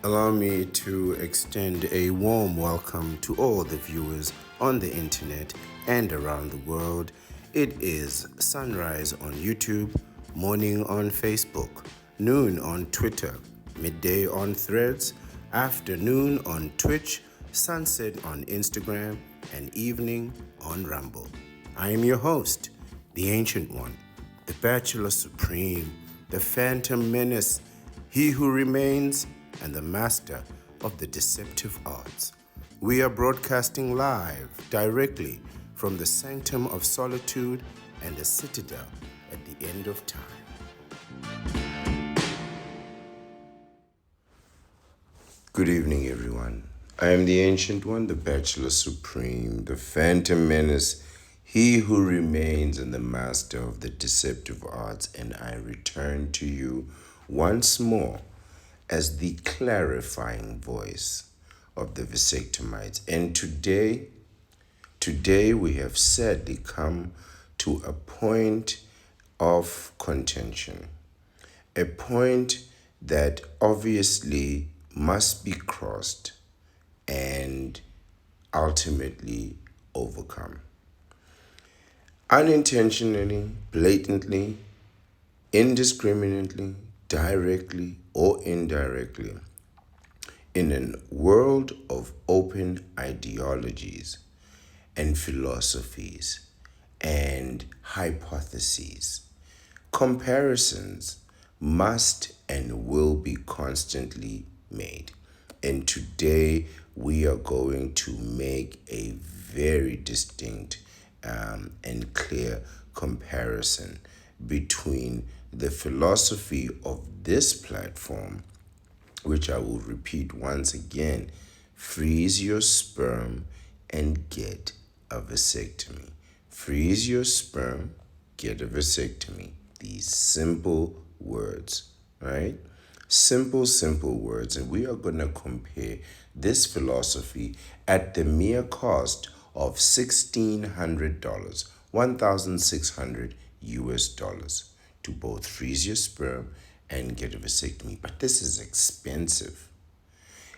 Allow me to extend a warm welcome to all the viewers on the internet and around the world. It is sunrise on YouTube, morning on Facebook, noon on Twitter, midday on Threads, afternoon on Twitch, sunset on Instagram, and evening on Rumble. I am your host, the Ancient One, the Bachelor Supreme, the Phantom Menace, he who remains, and the master of the deceptive arts. We are broadcasting live directly from the sanctum of solitude and the citadel at the end of time. Good evening, everyone. I am the Ancient One, the Bachelor Supreme, the Phantom Menace, he who remains, and the master of the deceptive arts, and I return to you once more as the clarifying voice of the vasectomites. And today we have sadly come to a point of contention, a point that obviously must be crossed and ultimately overcome. Unintentionally, blatantly, indiscriminately, directly or indirectly, in a world of open ideologies and philosophies and hypotheses, comparisons must and will be constantly made. And today we are going to make a very distinct and clear comparison between the philosophy of this platform, which I will repeat once again: freeze your sperm and get a vasectomy. Freeze your sperm, get a vasectomy. These simple words, right? Simple words. And we are going to compare this philosophy at the mere cost of $1,600, $1,600 to both freeze your sperm and get a vasectomy. But this is expensive.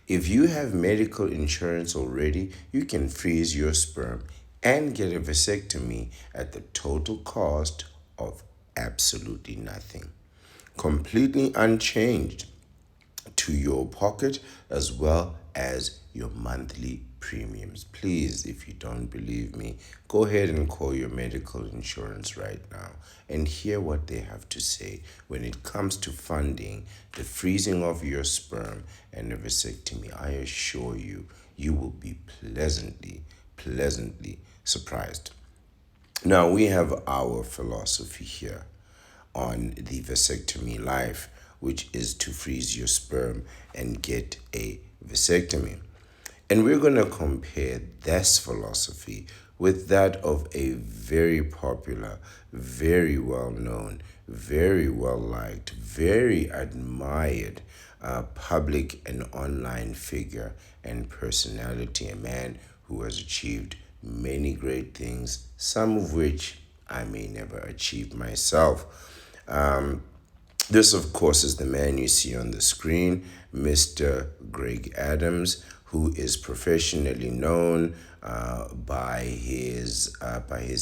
If you have medical insurance already, you can freeze your sperm and get a vasectomy at the total cost of absolutely nothing, completely unchanged to your pocket as well as your monthly premiums. Please, if you don't believe me, go ahead and call your medical insurance right now and hear what they have to say when it comes to funding the freezing of your sperm and a vasectomy. I assure you, you will be pleasantly surprised. Now, we have our philosophy here on the vasectomy life, which is to freeze your sperm and get a vasectomy. And we're going to compare this philosophy with that of a very popular, very well known, very well liked, very admired public and online figure and personality, a man who has achieved many great things, some of which I may never achieve myself. This, of course, is the man you see on the screen, Mr. Greg Adams, who is professionally known by his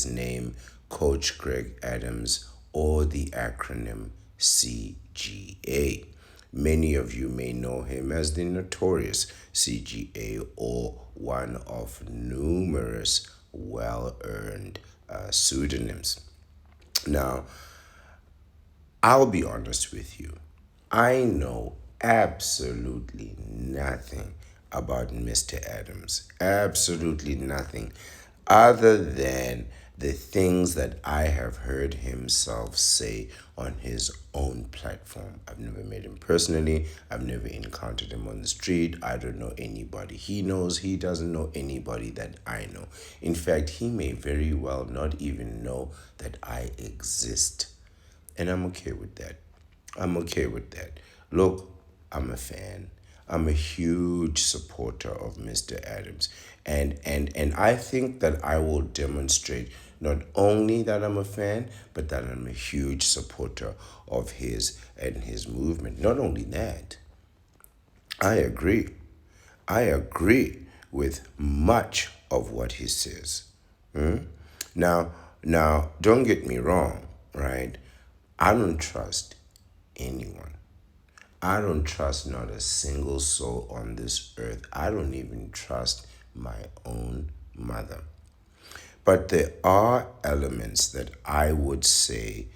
name, Coach Greg Adams, or the acronym CGA. Many of you may know him as the notorious CGA, or one of numerous well-earned pseudonyms. Now, I'll be honest with you. I know absolutely nothing about Mr. Adams. Absolutely nothing other than the things that I have heard himself say on his own platform. I've never met him personally. I've never encountered him on the street. I don't know anybody he knows. He doesn't know anybody that I know. In fact, he may very well not even know that I exist. And I'm okay with that. Look, I'm a fan. I'm a huge supporter of Mr. Adams. And I think that I will demonstrate not only that I'm a fan, but that I'm a huge supporter of his and his movement. Not only that, I agree. I agree with much of what he says. Now, now, don't get me wrong, right? I don't trust anyone. I don't trust not a single soul on this earth. I don't even trust my own mother. But there are elements that I would say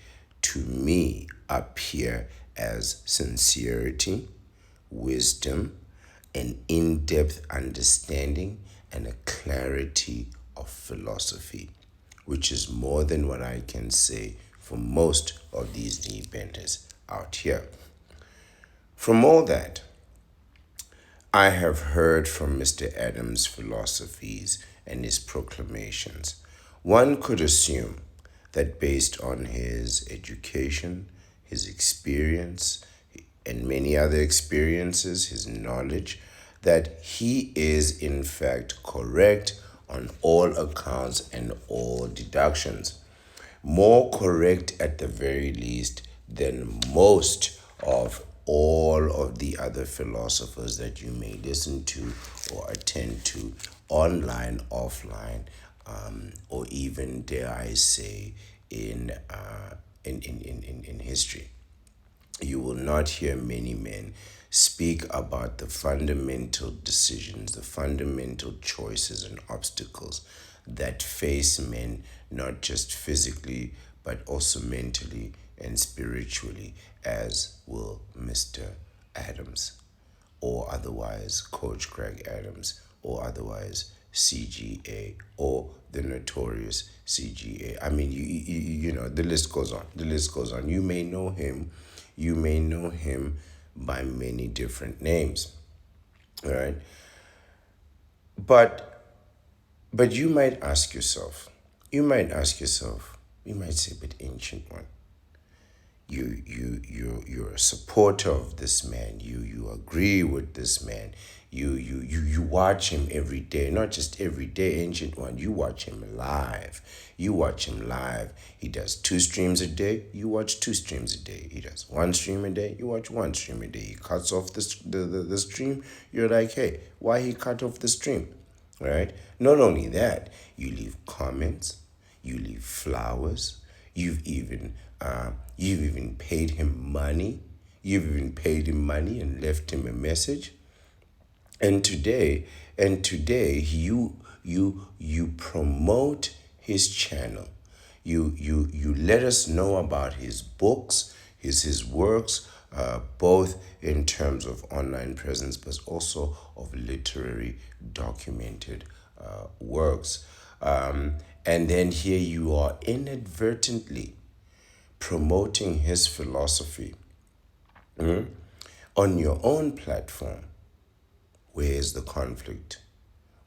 to me appear as sincerity, wisdom, an in depth understanding, and a clarity of philosophy, which is more than what I can say for most of these knee benders out here. From all that, I have heard from Mr. Adams' philosophies and his proclamations. One could assume that based on his education, his experience, and many other experiences, his knowledge, that he is in fact correct on all accounts and all deductions. More correct at the very least than most of all of the other philosophers that you may listen to or attend to online, offline, or even, dare I say, in, in history. You will not hear many men speak about the fundamental decisions, the fundamental choices and obstacles that face men, not just physically, but also mentally and spiritually, as will Mr. Adams, or otherwise Coach Greg Adams, or otherwise CGA, or the notorious CGA. I mean, you know, the list goes on. The list goes on. You may know him. You may know him by many different names. All right. But you might ask yourself, you might say, but ancient one, you're a supporter of this man. You agree with this man. You watch him every day, not just every day, ancient one. You watch him live. You watch him live. He does 2 streams a day. You watch 2 streams a day. He does 1 stream a day. You watch 1 stream a day. He cuts off the stream. You're like, hey, why he cut off the stream? Right? Not only that, you leave comments, you leave flowers, you've even paid him money. You've even paid him money and left him a message. And today you promote his channel. You let us know about his books, his works, both in terms of online presence, but also of literary documented works. And then here you are inadvertently promoting his philosophy on your own platform. Where is the conflict?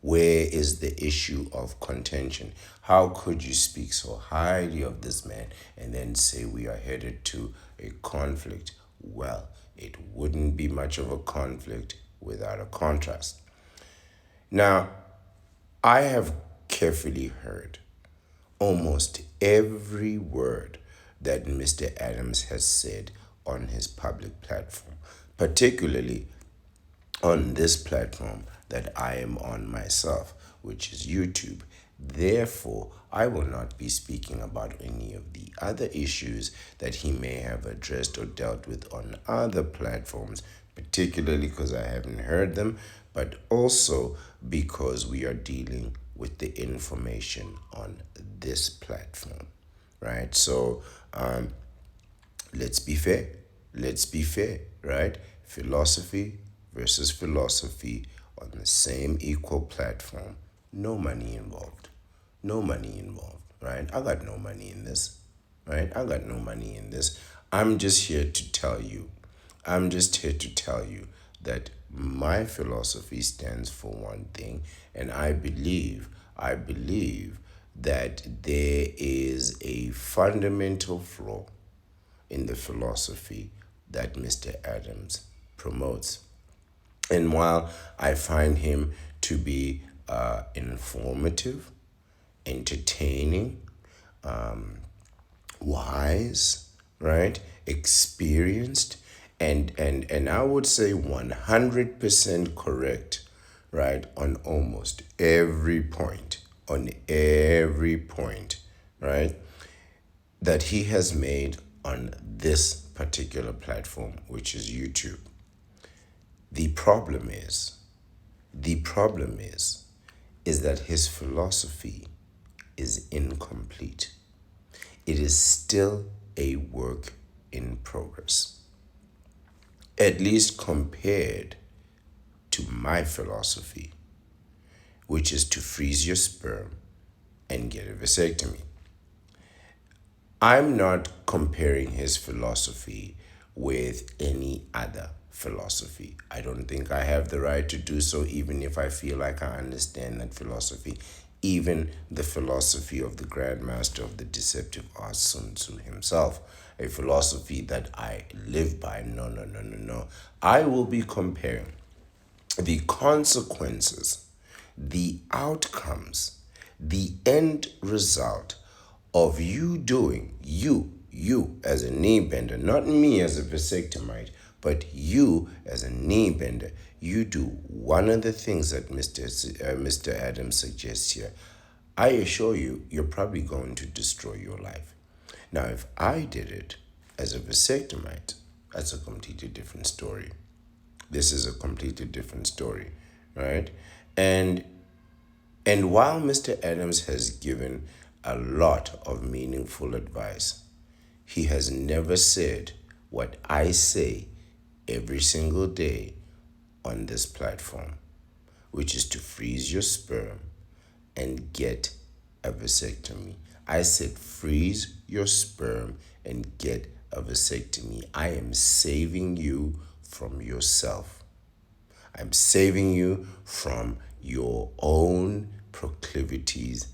Where is the issue of contention? How could you speak so highly of this man and then say we are headed to a conflict? Well, it wouldn't be much of a conflict without a contrast. Now, I have carefully heard almost every word that Mr. Adams has said on his public platform, particularly on this platform that I am on myself, which is YouTube. Therefore, I will not be speaking about any of the other issues that he may have addressed or dealt with on other platforms, particularly because I haven't heard them, but also because we are dealing with the information on this platform, right? So, let's be fair. Let's be fair, right? Philosophy versus philosophy on the same equal platform. No money involved. No money involved, right? I got no money in this, right? I got no money in this. I'm just here to tell you. I'm just here to tell you that my philosophy stands for one thing, and I believe that there is a fundamental flaw in the philosophy that Mr. Adams promotes. And while I find him to be informative, entertaining, wise, right, experienced, And I would say 100% correct, right, on almost every point, right, that he has made on this particular platform, which is YouTube. The problem is, the problem is that his philosophy is incomplete. It is still a work in progress, at least compared to my philosophy, which is to freeze your sperm and get a vasectomy. I'm not comparing his philosophy with any other philosophy. I don't think I have the right to do so, even if I feel like I understand that philosophy, even the philosophy of the Grandmaster of the Deceptive Arts, Sun Tzu himself, a philosophy that I live by. No, no, no, no, no. I will be comparing the consequences, the outcomes, the end result of you doing, you as a knee bender, not me as a vasectomite, but you as a knee bender, you do one of the things that Mr. Adams suggests here. I assure you, you're probably going to destroy your life. Now, if I did it as a vasectomite, that's a completely different story. This is a completely different story, right? And and while Mr. Adams has given a lot of meaningful advice, he has never said what I say every single day on this platform, which is to freeze your sperm and get a vasectomy. I said freeze your sperm and get a vasectomy. I am saving you from yourself. I'm saving you from your own proclivities,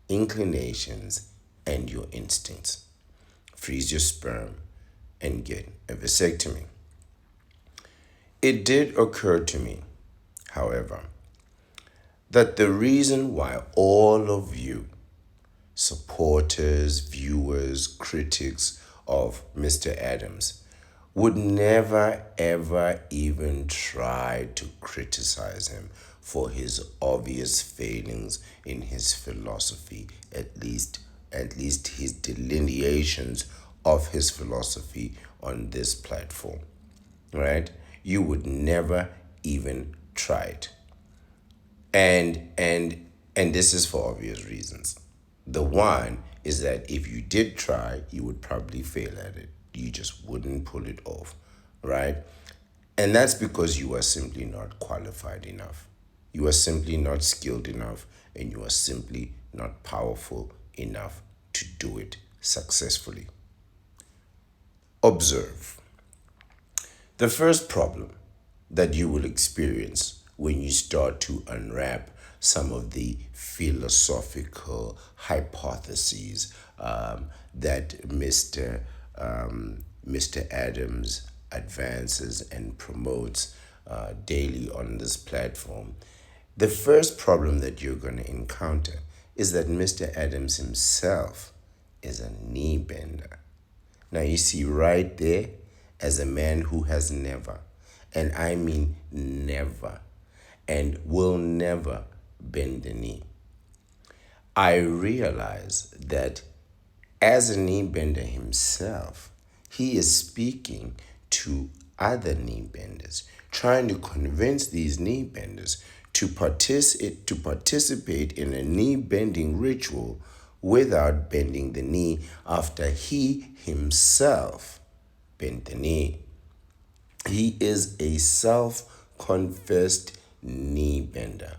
inclinations, and your instincts. Freeze your sperm and get a vasectomy. It did occur to me, however, that the reason why all of you, supporters, viewers, critics of Mr. Adams, would never ever even try to criticize him for his obvious failings in his philosophy, at least his delineations of his philosophy on this platform, right? You would never even try it. And this is for obvious reasons. The one is that if you did try, you would probably fail at it. You just wouldn't pull it off, right? And that's because you are simply not qualified enough. You are simply not skilled enough, and you are simply not powerful enough to do it successfully. Observe. The first problem that you will experience when you start to unwrap some of the philosophical hypotheses that Mr. Adams advances and promotes daily on this platform. The first problem that you're going to encounter is that Mr. Adams himself is a knee bender. Now, you see, right there, as a man who has never, and I mean never, and will never bend the knee, I realize that as a knee bender himself, he is speaking to other knee benders, trying to convince these knee benders to participate in a knee bending ritual without bending the knee after he himself bent the knee. He is a self-confessed knee bender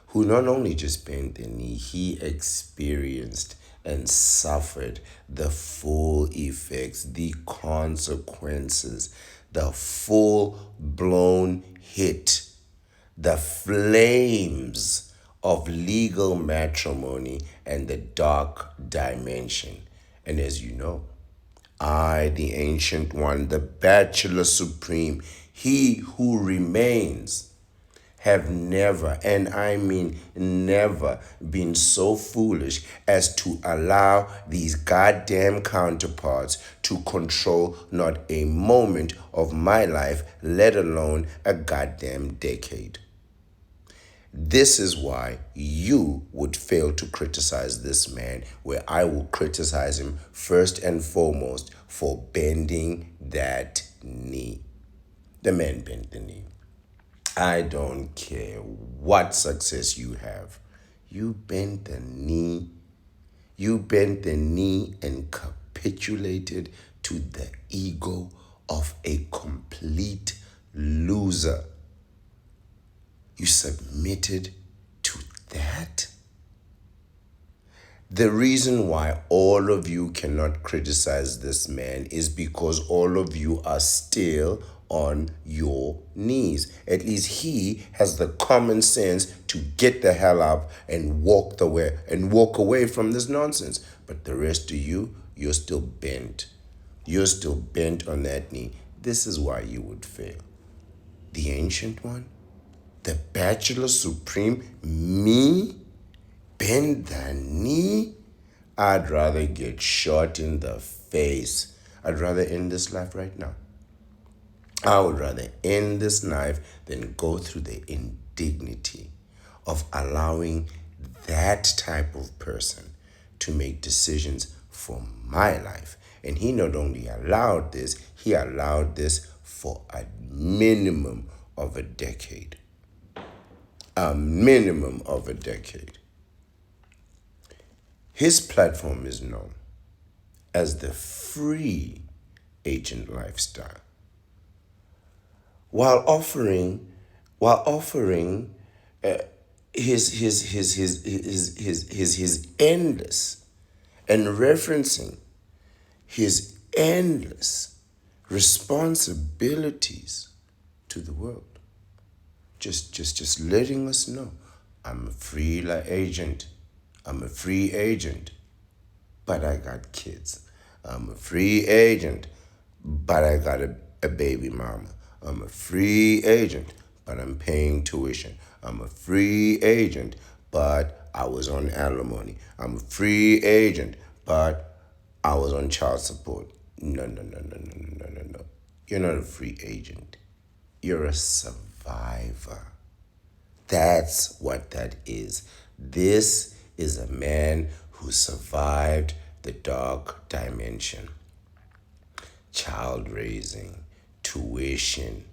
who not only just bent the knee, he experienced and suffered the full effects, the consequences, the full-blown hit, the flames of legal matrimony and the dark dimension. And as you know, I, the Ancient One, the Bachelor Supreme, he who remains, have never, and I mean never, been so foolish as to allow these goddamn counterparts to control not a moment of my life, let alone a goddamn decade. This is why you would fail to criticize this man, where I will criticize him first and foremost for bending that knee. The man bent the knee. I don't care what success you have. You bent the knee. You bent the knee and capitulated to the ego of a complete loser. You submitted to that? The reason why all of you cannot criticize this man is because all of you are still on your knees. At least he has the common sense to get the hell up and walk away from this nonsense. But the rest of you, you're still bent. You're still bent on that knee. This is why you would fail. The ancient one, the Bachelor Supreme, me, bend the knee. I'd rather get shot in the face. I'd rather end this life right now. I would rather end this life than go through the indignity of allowing that type of person to make decisions for my life. And he not only allowed this, he allowed this for a minimum of a decade. A minimum of a decade. His platform is known as the free agent lifestyle. While offering his endless and referencing his endless responsibilities to the world. Just letting us know, I'm a free agent. I'm a free agent, but I got kids. I'm a free agent, but I got a baby mama. I'm a free agent, but I'm paying tuition. I'm a free agent, but I was on alimony. I'm a free agent, but I was on child support. No. You're not a free agent. You're a survivor. That's what that is. This is a man who survived the dark dimension. Child raising, tuition,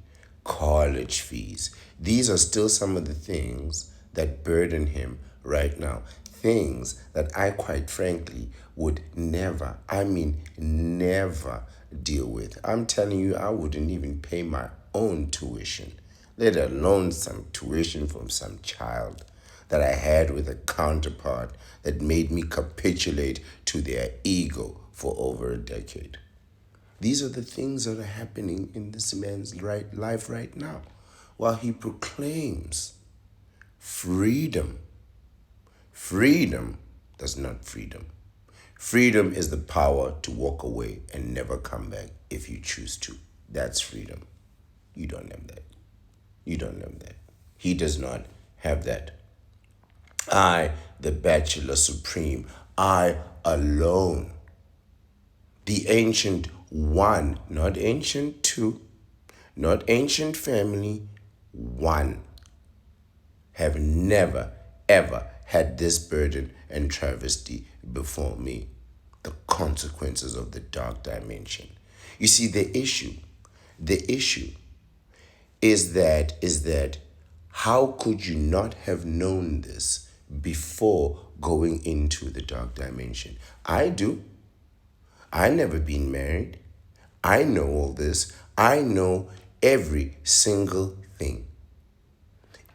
college fees. These are still some of the things that burden him right now. Things that I quite frankly would never deal with. I'm telling you, I wouldn't even pay my own tuition, let alone some tuition from some child that I had with a counterpart that made me capitulate to their ego for over a decade. These are the things that are happening in this man's life right now, while he proclaims freedom. Freedom does not freedom. Freedom is the power to walk away and never come back if you choose to. That's freedom. You don't have that. You don't have that. He does not have that. I, the Bachelor Supreme, I alone, the ancient one, not ancient two, not ancient family, one, have never, ever had this burden and travesty before me. The consequences of the dark dimension. You see, the issue is that how could you not have known this before going into the dark dimension? I do. I never been married. I know all this. I know every single thing.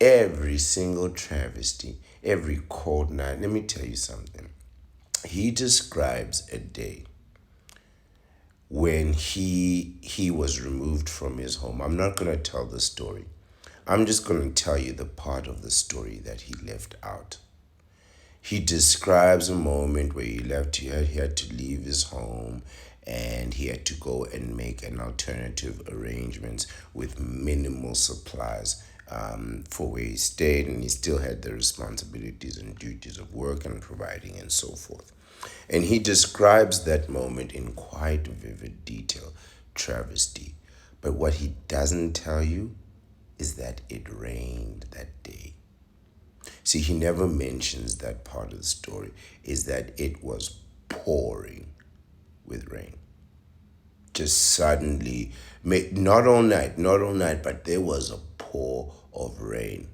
Every single travesty, every cold night. Let me tell you something. He describes a day when he was removed from his home. I'm not going to tell the story. I'm just going to tell you the part of the story that he left out. He describes a moment where he had to leave his home and he had to go and make an alternative arrangements with minimal supplies. for where he stayed, and he still had the responsibilities and duties of work and providing and so forth. And he describes that moment in quite vivid detail, travesty. But what he doesn't tell you is that it rained that day. See, he never mentions that part of the story, is that it was pouring with rain. Just suddenly, not all night, but there was a pour of rain.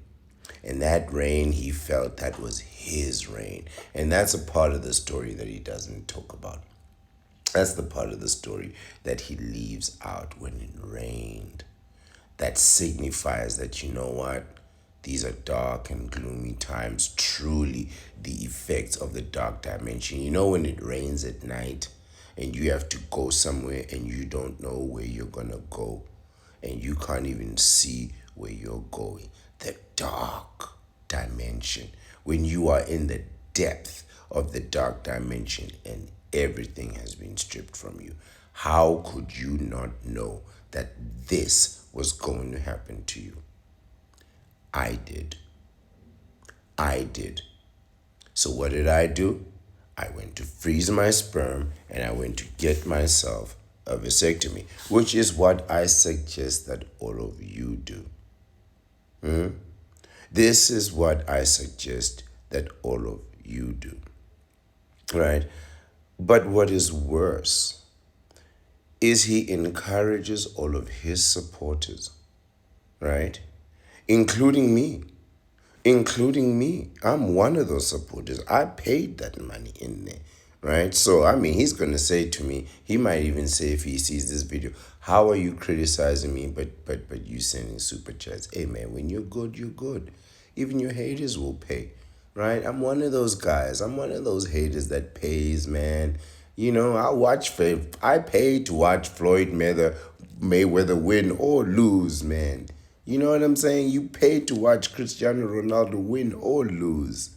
And that rain, he felt that was his rain. And that's a part of the story that he doesn't talk about. That's the part of the story that he leaves out when it rained. That signifies that, you know what? These are dark and gloomy times. Truly, the effects of the dark dimension. You know, when it rains at night and you have to go somewhere and you don't know where you're going to go and you can't even see where you're going. The dark dimension. When you are in the depth of the dark dimension and everything has been stripped from you, how could you not know that this was going to happen to you? I did. I did. So what did I do? I went to freeze my sperm and I went to get myself a vasectomy, which is what I suggest that all of you do. This is what I suggest that all of you do. Right? But what is worse is he encourages all of his supporters, right? Including me. Including me. I'm one of those supporters. I paid that money in there, right? So, I mean, he's going to say to me, he might even say if he sees this video, how are you criticizing me, but you sending super chats? Hey, man, when you're good, you're good. Even your haters will pay, right? I'm one of those guys. I'm one of those haters that pays, man. You know, I paid to watch Floyd Mayweather win or lose, man. You know what I'm saying? You paid to watch Cristiano Ronaldo win or lose.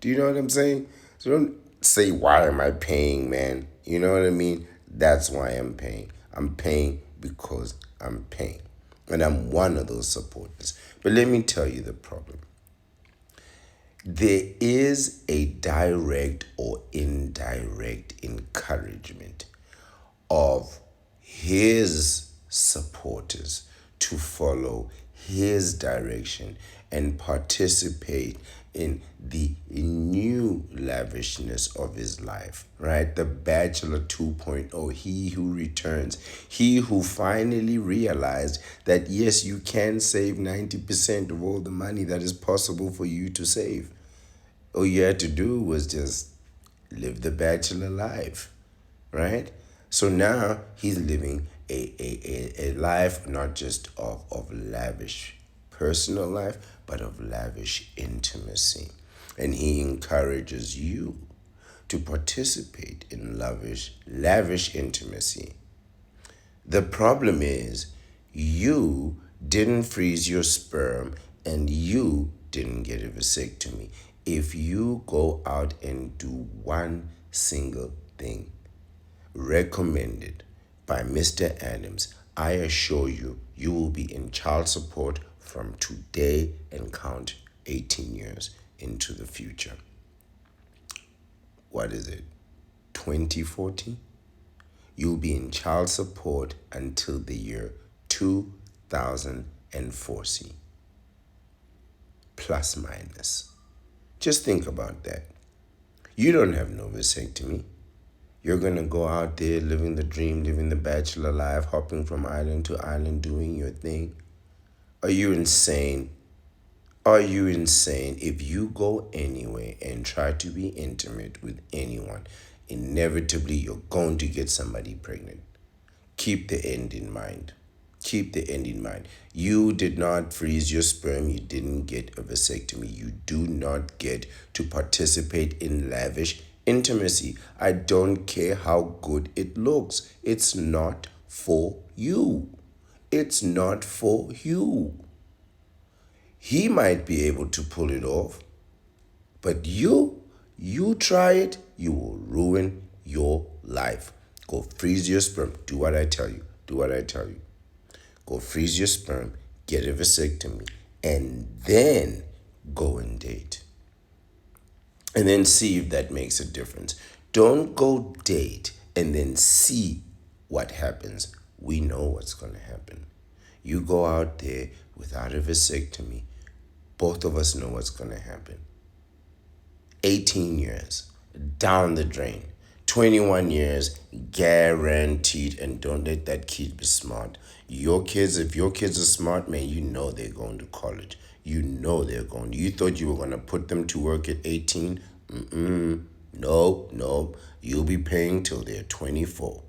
Do you know what I'm saying? So don't say, why am I paying, man? You know what I mean? That's why I'm paying. I'm paying because I'm paying. And I'm one of those supporters. But let me tell you the problem. There is a direct or indirect encouragement of his supporters to follow his direction and participate in the new lavishness of his life, right? The Bachelor 2.0, he who returns, he who finally realized that yes, you can save 90% of all the money that is possible for you to save. All you had to do was just live the bachelor life, right? So now he's living a life not just of lavish personal life, but of lavish intimacy. And he encourages you to participate in lavish intimacy. The problem is you didn't freeze your sperm and you didn't get a vasectomy. If you go out and do one single thing recommended by Mr. Adams, I assure you, you will be in child support from today and count 18 years into the future. What is it? 2040? You'll be in child support until the year 2040, plus minus. Just think about that. You don't have no vasectomy. You're going to go out there living the dream, living the bachelor life, hopping from island to island, doing your thing. Are you insane? Are you insane? If you go anywhere and try to be intimate with anyone, inevitably you're going to get somebody pregnant. Keep the end in mind. Keep the end in mind. You did not freeze your sperm. You didn't get a vasectomy. You do not get to participate in lavish intimacy. I don't care how good it looks. It's not for you. It's not for you. He might be able to pull it off, but you try it, you will ruin your life. Go freeze your sperm. Do what I tell you. Do what I tell you. Go freeze your sperm, get a vasectomy, and then go and date. And then see if that makes a difference. Don't go date and then see what happens. We know what's going to happen. You go out there without a vasectomy, both of us know what's going to happen. 18 years down the drain. 21 years guaranteed. And don't let that kid be smart. Your kids, if your kids are smart, man, you know they're going to college. You know they're going. You thought you were going to put them to work at 18? Nope, nope. You'll be paying till they're 24.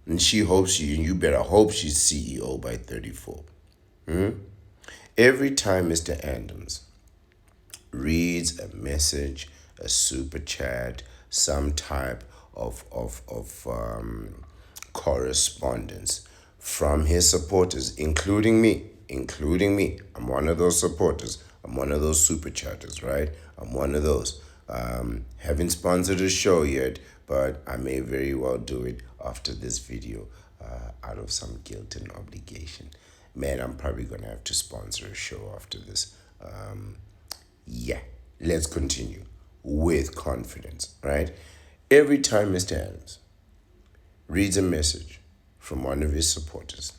And she hopes you better hope she's CEO by 34. Every time Mr. Adams reads a message, a super chat, some type of correspondence from his supporters, including me, I'm one of those supporters. I'm one of those super chatters, right? I'm one of those. Haven't sponsored a show yet, but I may very well do it after this video out of some guilt and obligation. Man, I'm probably going to have to sponsor a show after this. Yeah, let's continue with confidence, right? Every time Mr. Adams reads a message from one of his supporters,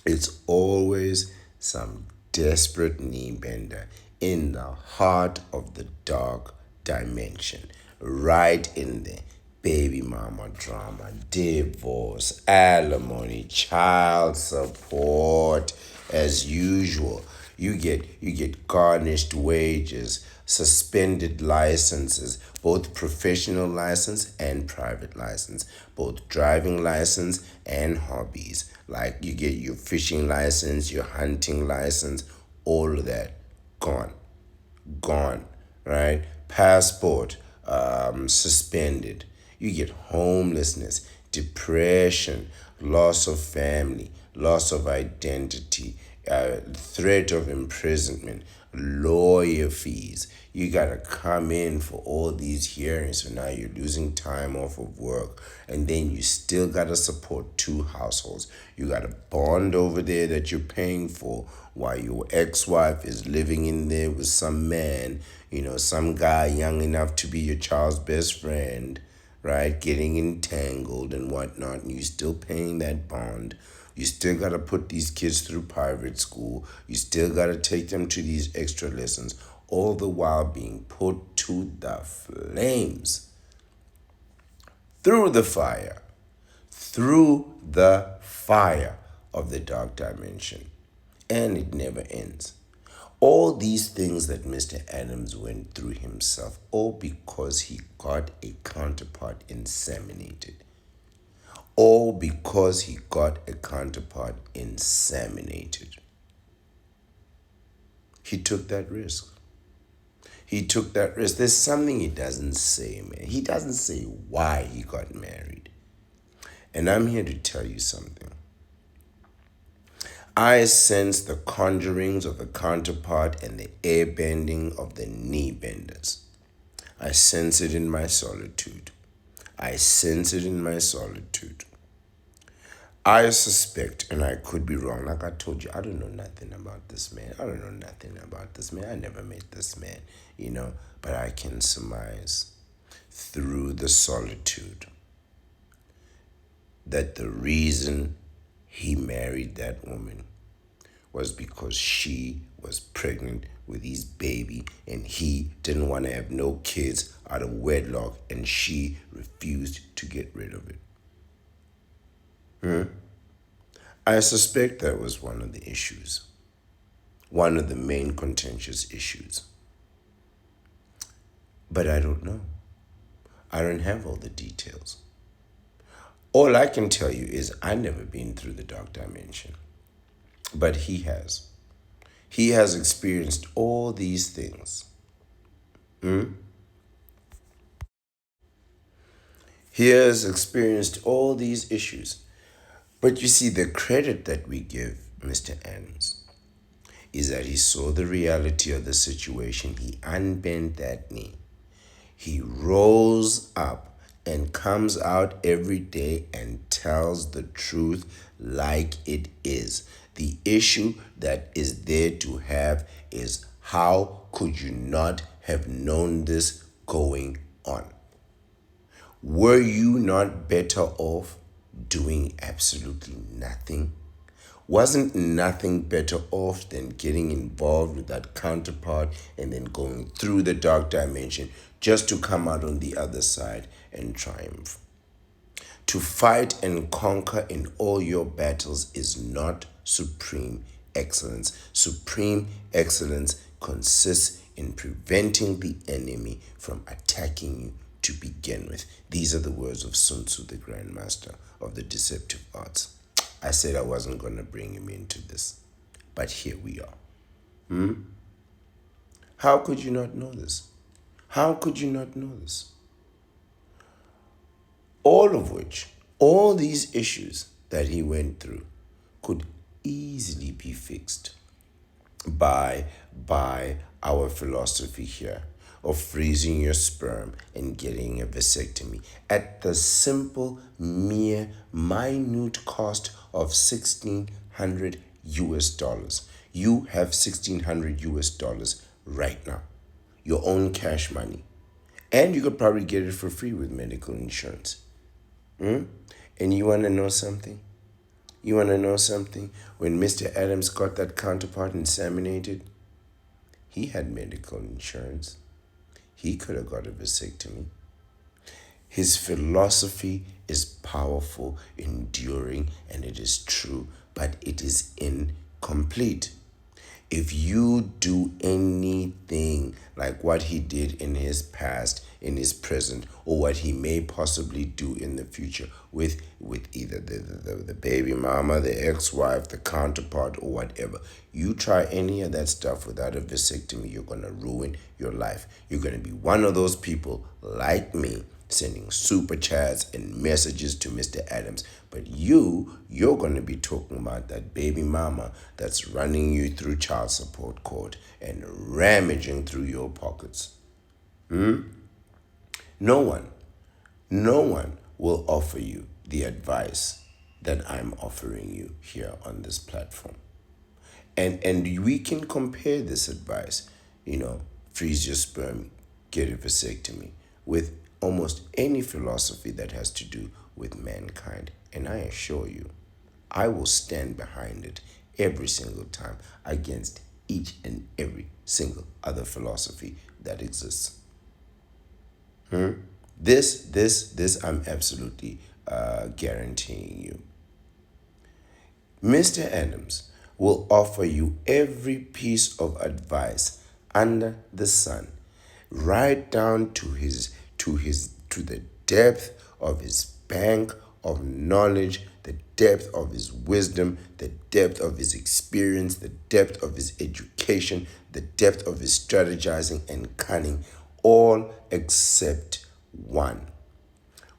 it's always some desperate knee bender in the heart of the dark dimension, right in there. Baby mama drama, divorce, alimony, child support, as usual. You get garnished wages, suspended licenses, both professional license and private license, both driving license and hobbies. Like you get your fishing license, your hunting license, all of that gone, right? Passport suspended. You get homelessness, depression, loss of family, loss of identity, threat of imprisonment, lawyer fees. You gotta come in for all these hearings, so now you're losing time off of work, and then you still gotta support two households. You got a bond over there that you're paying for while your ex-wife is living in there with some man, some guy young enough to be your child's best friend, right? Getting entangled and whatnot, and you still paying that bond. You still got to put these kids through private school. You still got to take them to these extra lessons, all the while being put to the flames. Through the fire. Through the fire of the dark dimension. And it never ends. All these things that Mr. Adams went through himself, all because he got a counterpart inseminated. All because he got a counterpart inseminated. He took that risk. He took that risk. There's something he doesn't say, man. He doesn't say why he got married. And I'm here to tell you something. I sense the conjurings of the counterpart and the air bending of the knee benders. I sense it in my solitude. I sense it in my solitude. I suspect, and I could be wrong, like I told you, I don't know nothing about this man. I don't know nothing about this man. I never met this man, but I can surmise through the solitude that the reason he married that woman was because she was pregnant with his baby and he didn't want to have no kids out of wedlock and she refused to get rid of it. I suspect that was one of the issues, one of the main contentious issues. But I don't know. I don't have all the details. All I can tell you is I've never been through the dark dimension. But he has. He has experienced all these things. He has experienced all these issues. But you see, the credit that we give Mr. Adams is that he saw the reality of the situation. He unbent that knee. He rose up and comes out every day and tells the truth like it is. The issue that is there to have is, how could you not have known this going on? Were you not better off doing absolutely nothing? Wasn't nothing better off than getting involved with that counterpart and then going through the dark dimension just to come out on the other side and triumph? To fight and conquer in all your battles is not supreme excellence. Supreme excellence consists in preventing the enemy from attacking you to begin with. These are the words of Sun Tzu, the Grandmaster of the Deceptive Arts. I said I wasn't going to bring him into this, but here we are. How could you not know this? How could you not know this? All of which, all these issues that he went through could easily be fixed by our philosophy here of freezing your sperm and getting a vasectomy at the simple, mere, minute cost of $1,600. You have $1,600 right now, your own cash money, and you could probably get it for free with medical insurance. And you want to know something? You want to know something? When Mr. Adams got that counterpart inseminated, he had medical insurance. He could have got a vasectomy. His philosophy is powerful, enduring, and it is true, but it is incomplete. If you do anything like what he did in his past, in his present, or what he may possibly do in the future with either the baby mama, the ex-wife, the counterpart, or whatever, you try any of that stuff without a vasectomy, you're going to ruin your life. You're going to be one of those people like me, sending super chats and messages to Mr. Adams. But you're going to be talking about that baby mama that's running you through child support court and rummaging through your pockets. No one will offer you the advice that I'm offering you here on this platform. And we can compare this advice, freeze your sperm, get a vasectomy, with almost any philosophy that has to do with mankind. And I assure you, I will stand behind it every single time against each and every single other philosophy that exists. This I'm absolutely guaranteeing you. Mr. Adams will offer you every piece of advice under the sun, right down to the depth of his bank of knowledge, the depth of his wisdom, the depth of his experience, the depth of his education, the depth of his strategizing and cunning, all except one,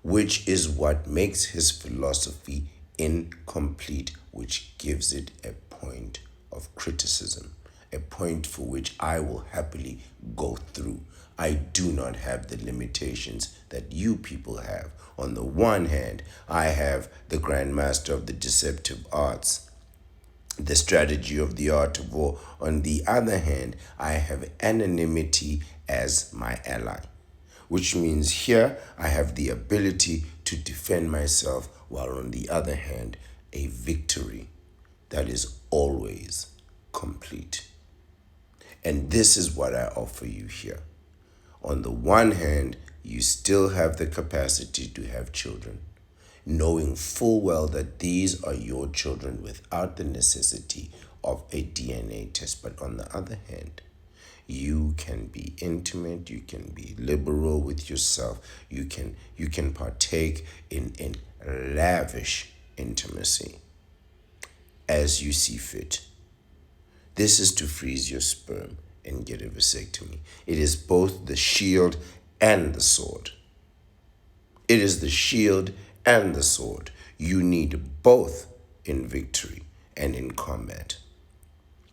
which is what makes his philosophy incomplete, which gives it a point of criticism, a point for which I will happily go through. I do not have the limitations that you people have. On the one hand, I have the Grandmaster of the Deceptive Arts, the strategy of the art of war. On the other hand, I have anonymity as my ally, which means here I have the ability to defend myself, while on the other hand, a victory that is always complete. And this is what I offer you here. On the one hand, you still have the capacity to have children, knowing full well that these are your children without the necessity of a DNA test. But on the other hand, you can be intimate, you can be liberal with yourself, you can partake in lavish intimacy as you see fit. This is to freeze your sperm and get a vasectomy. It is both the shield and the sword. It is the shield and the sword. You need both in victory and in combat.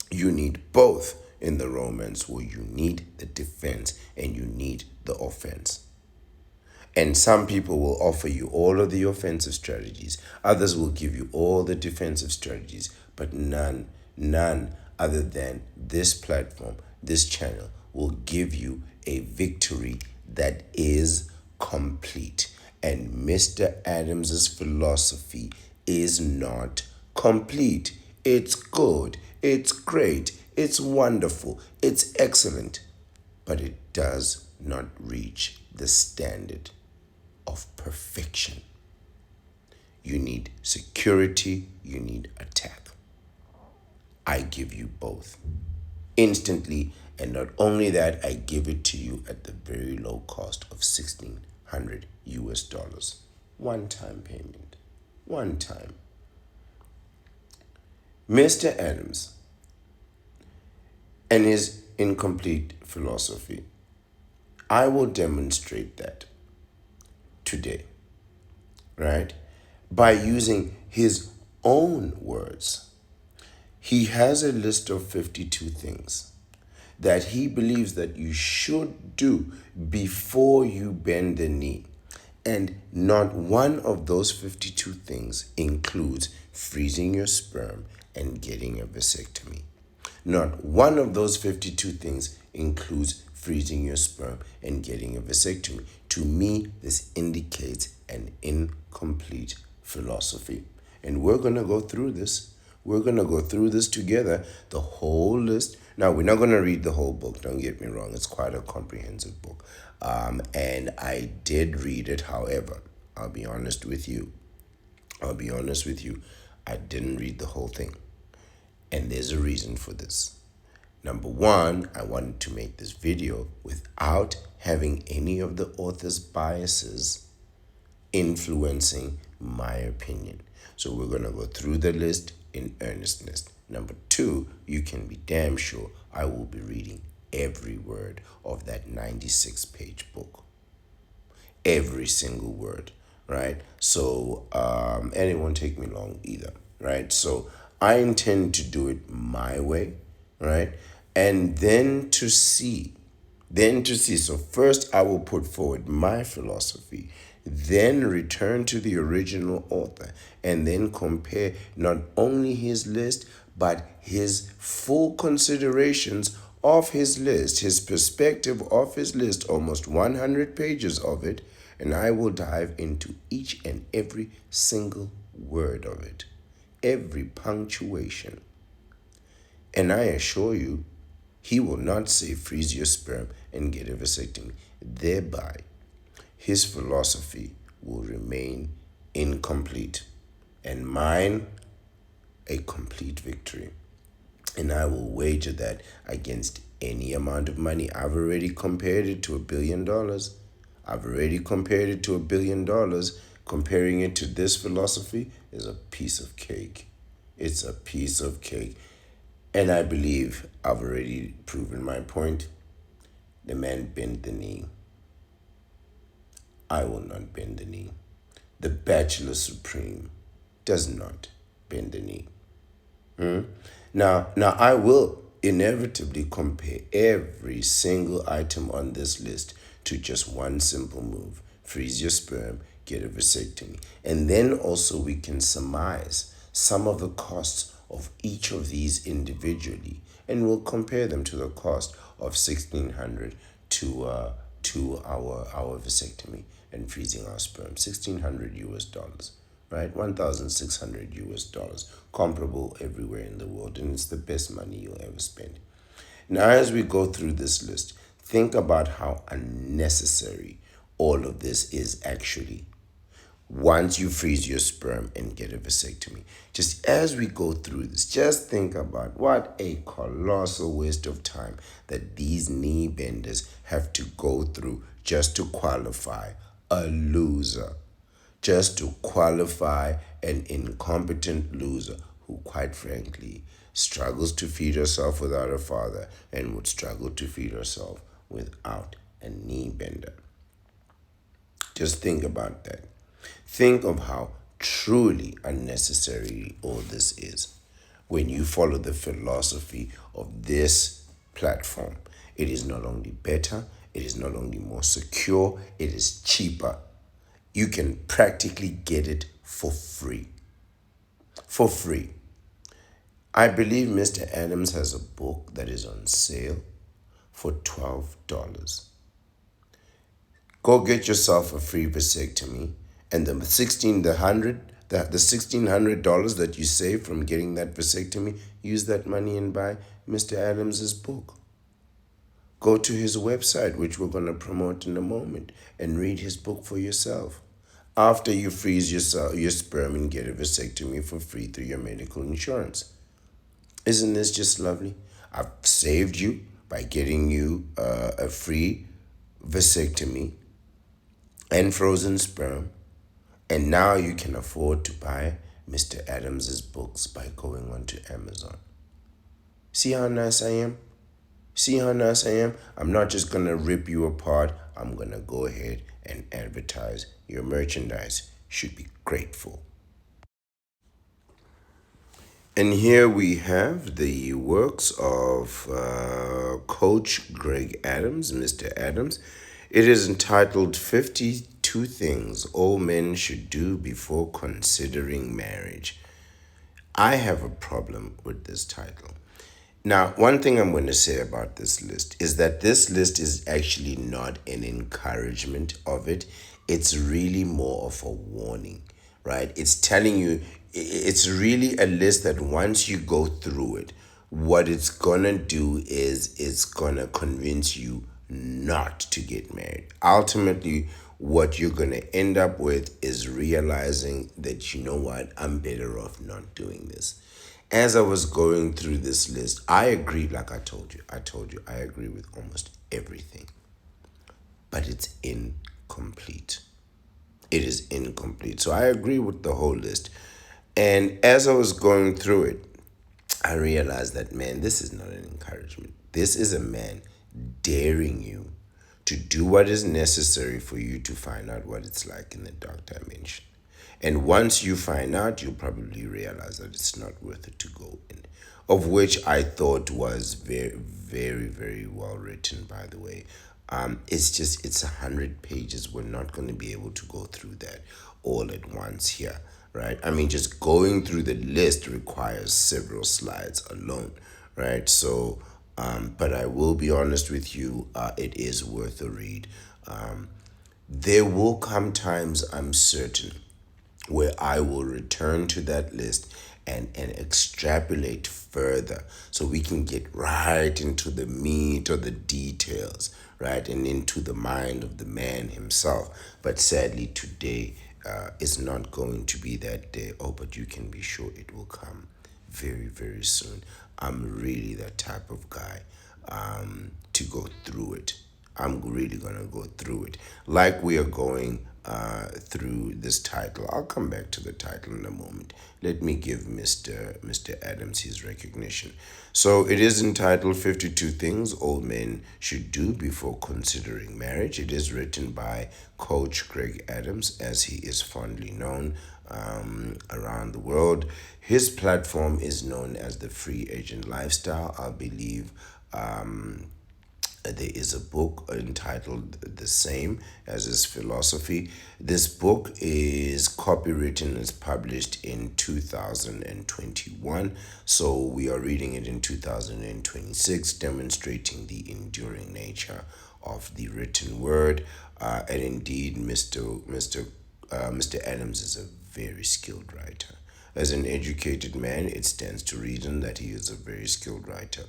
You need both in the romance, where you need the defense and you need the offense. And some people will offer you all of the offensive strategies. Others will give you all the defensive strategies, but none other than this platform, this channel, will give you a victory that is complete. And Mr. Adams's philosophy is not complete. It's good, it's great, it's wonderful, it's excellent, but it does not reach the standard of perfection. You need security, you need attack. I give you both instantly, and not only that, I give it to you at the very low cost of $1,600 US. One time payment. One time. Mr. Adams and his incomplete philosophy. I will demonstrate that today, right? By using his own words. He has a list of 52 things that he believes that you should do before you bend the knee. And not one of those 52 things includes freezing your sperm and getting a vasectomy. Not one of those 52 things includes freezing your sperm and getting a vasectomy. To me, this indicates an incomplete philosophy. And we're going to go through this. We're going to go through this together, the whole list. Now, we're not going to read the whole book, don't get me wrong. It's quite a comprehensive book. And I did read it, however, I'll be honest with you. I didn't read the whole thing. And there's a reason for this. Number one, I wanted to make this video without having any of the author's biases influencing my opinion. So we're going to go through the list in earnestness. Number two, you can be damn sure I will be reading every word of that 96-page book. Every single word, right? So, and it won't take me long either, right? So I intend to do it my way, right? And then to see. So first I will put forward my philosophy, then return to the original author, and then compare not only his list, but his full considerations of his list, his perspective of his list, almost 100 pages of it, and I will dive into each and every single word of it, every punctuation. And I assure you, he will not say freeze your sperm and get a vasectomy. Thereby, his philosophy will remain incomplete, and mine a complete victory. And I will wager that against any amount of money. I've already compared it to $1 billion. Comparing it to this philosophy is a piece of cake. It's a piece of cake. And I believe I've already proven my point. The man bent the knee. I will not bend the knee. The Bachelor Supreme does not bend the knee. Now I will inevitably compare every single item on this list to just one simple move. Freeze your sperm, get a vasectomy. And then also we can surmise some of the costs of each of these individually, and we'll compare them to the cost of $1,600 to our vasectomy and freezing our sperm. $1,600 US, right? $1,600 US, comparable everywhere in the world, and it's the best money you'll ever spend. Now, as we go through this list, think about how unnecessary all of this is actually. Once you freeze your sperm and get a vasectomy, just as we go through this, just think about what a colossal waste of time that these knee benders have to go through just to qualify a loser, just to qualify an incompetent loser who, quite frankly, struggles to feed herself without a father and would struggle to feed herself without a knee bender. Just think about that. Think of how truly unnecessary all this is when you follow the philosophy of this platform. It is not only better, It is not only more secure, it is cheaper. You can practically get it for free. For free. I believe Mr. Adams has a book that is on sale for $12. Go get yourself a free vasectomy, and the $1,600 that you save from getting that vasectomy, use that money and buy Mr. Adams's book. Go to his website, which we're going to promote in a moment, and read his book for yourself. After you freeze your sperm and get a vasectomy for free through your medical insurance. Isn't this just lovely? I've saved you by getting you a free vasectomy and frozen sperm, and now you can afford to buy Mr. Adams's books by going onto Amazon. See how nice I am? See how nice I am? I'm not just gonna rip you apart. I'm gonna go ahead and advertise your merchandise. Should be grateful. And here we have the works of Coach Greg Adams, Mr. Adams. It is entitled 52 Things All Men Should Do Before Considering Marriage. I have a problem with this title. Now, one thing I'm going to say about this list is that this list is actually not an encouragement of it. It's really more of a warning, right? It's telling you, it's really a list that once you go through it, what it's going to do is it's going to convince you not to get married. Ultimately, what you're going to end up with is realizing that, you know what, I'm better off not doing this. As I was going through this list, I agree, like I told you, I agree with almost everything. But it's incomplete. It is incomplete. So I agree with the whole list. And as I was going through it, I realized that, man, this is not an encouragement. This is a man daring you to do what is necessary for you to find out what it's like in the dark dimension. And once you find out, you'll probably realize that it's not worth it to go in. Of which I thought was very, very, very well written, by the way. It's 100 pages. We're not going to be able to go through that all at once here, right? I mean, just going through the list requires several slides alone, right? So, but I will be honest with you, it is worth a read. There will come times, I'm certain, where I will return to that list and extrapolate further so we can get right into the meat or the details, right, and into the mind of the man himself. But sadly, today is not going to be that day. Oh, but you can be sure it will come very, very soon. I'm really that type of guy to go through it. I'm really going to go through it like we are going through this title. I'll come back to the title in a moment. Let me give Mr. Adams his recognition. So it is entitled 52 Things All Men Should Do Before Considering Marriage. It is written by Coach Greg Adams, as he is fondly known around the world. His platform is known as the Free Agent Lifestyle. I believe there is a book entitled the same as his philosophy. This book is copywritten and is published in 2021. So we are reading it in 2026, demonstrating the enduring nature of the written word. And indeed, Mr. Adams is a very skilled writer. As an educated man, it stands to reason that he is a very skilled writer,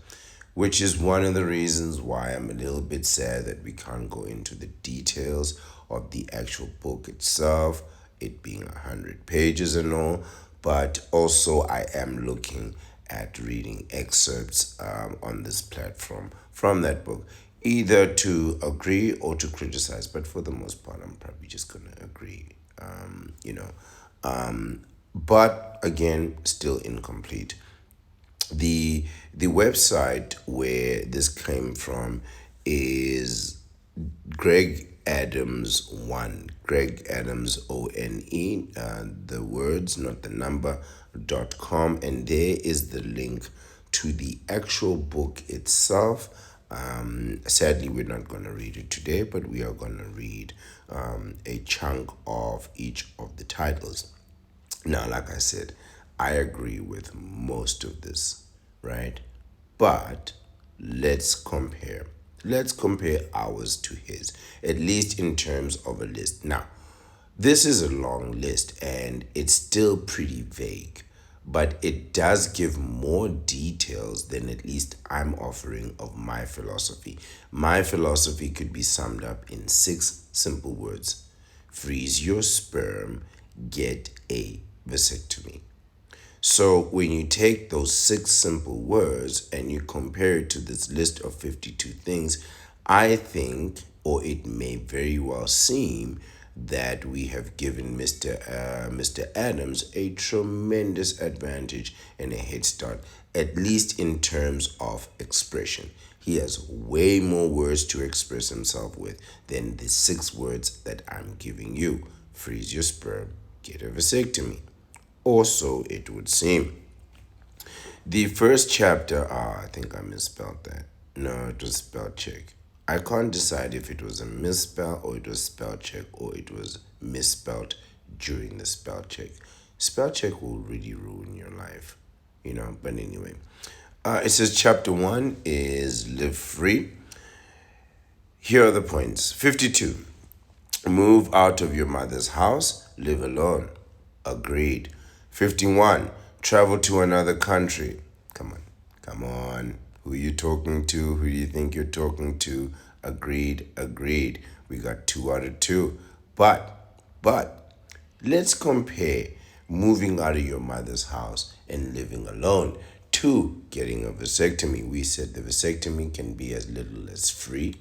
which is one of the reasons why I'm a little bit sad that we can't go into the details of the actual book itself, it being 100 pages and all. But also, I am looking at reading excerpts on this platform from that book, either to agree or to criticize. But for the most part, I'm probably just going to agree, but again, still incomplete. The website where this came from is Greg Adams Greg Adams ONE, the words, not the number.com, and there is the link to the actual book itself. Sadly, we're not going to read it today, but we are going to read a chunk of each of the titles. Now, like I said, I agree with most of this, right? But let's compare. Let's compare ours to his, at least in terms of a list. Now, this is a long list and it's still pretty vague, but it does give more details than at least I'm offering of my philosophy. My philosophy could be summed up in six simple words: freeze your sperm, get a vasectomy. So when you take those six simple words and you compare it to this list of 52 things, I think, or it may very well seem, that we have given Mr. Adams a tremendous advantage and a head start, at least in terms of expression. He has way more words to express himself with than the six words that I'm giving you. Freeze your sperm, get a vasectomy. Or so it would seem. The first chapter, I think I misspelled that. No, it was spell check. I can't decide if it was a misspell or it was spell check or it was misspelled during the spell check. Spell check will really ruin your life, but anyway. It says chapter 1 is live free. Here are the points. 52. Move out of your mother's house, live alone. Agreed. 51. Travel to another country. Come on. Come on. Who you talking to? Who do you think you're talking to? Agreed. Agreed. We got 2 out of 2. But, let's compare moving out of your mother's house and living alone to getting a vasectomy. We said the vasectomy can be as little as free.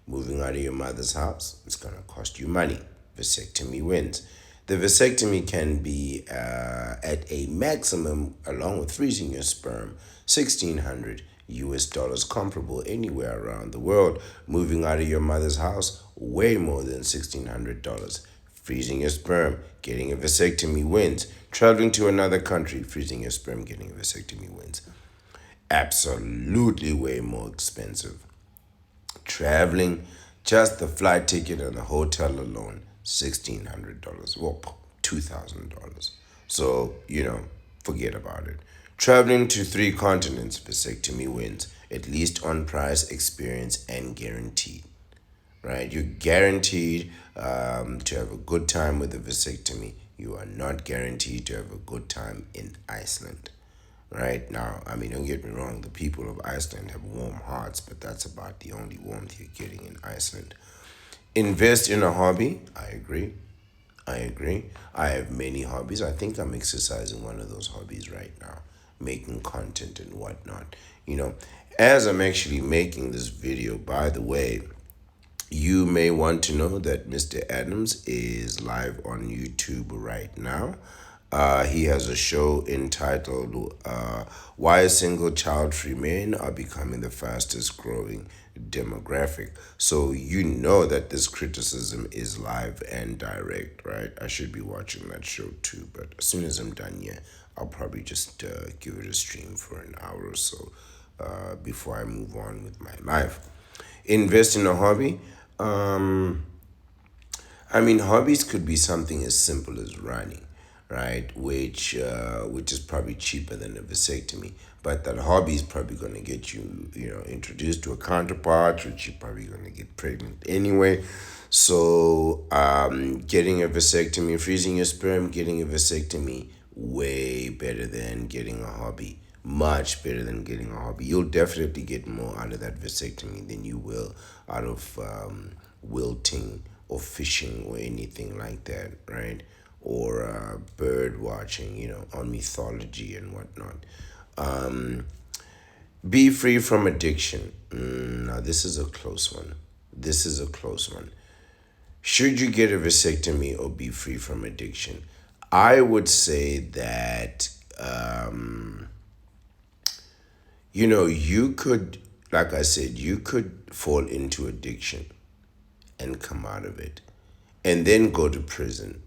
Moving out of your mother's house, it's going to cost you money. Vasectomy wins. The vasectomy can be at a maximum, along with freezing your sperm, $1,600 comparable anywhere around the world. Moving out of your mother's house, way more than $1,600. Freezing your sperm, getting a vasectomy wins. Traveling to another country, freezing your sperm, getting a vasectomy wins. Absolutely way more expensive. Traveling, just the flight ticket and the hotel alone, $1,600. Well, $2,000. So, forget about it. Traveling to 3 continents, vasectomy wins, at least on price, experience, and guaranteed. Right? You're guaranteed to have a good time with the vasectomy. You are not guaranteed to have a good time in Iceland. Right now, don't get me wrong, the people of Iceland have warm hearts, but that's about the only warmth you're getting in Iceland. Invest in a hobby. I agree. I have many hobbies. I think I'm exercising one of those hobbies right now, making content and whatnot. As I'm actually making this video, by the way, you may want to know that Mr. Adams is live on YouTube right now. He has a show entitled Why Single Child Free Men Are Becoming the Fastest Growing Demographic. So you know that this criticism is live and direct, right? I should be watching that show too, but as soon as I'm done here, I'll probably just give it a stream for an hour or so before I move on with my life. Invest in a hobby. Hobbies could be something as simple as running, right? Which is probably cheaper than a vasectomy. But that hobby is probably going to get you, introduced to a counterpart, which you're probably going to get pregnant anyway. So, getting a vasectomy, freezing your sperm, getting a vasectomy, way better than getting a hobby. Much better than getting a hobby. You'll definitely get more out of that vasectomy than you will out of wilting or fishing or anything like that, right? Or bird watching, on mythology and whatnot. Be free from addiction. Now, this is a close one. Should you get a vasectomy or be free from addiction? I would say that, you could, like I said, you could fall into addiction and come out of it, and then go to prison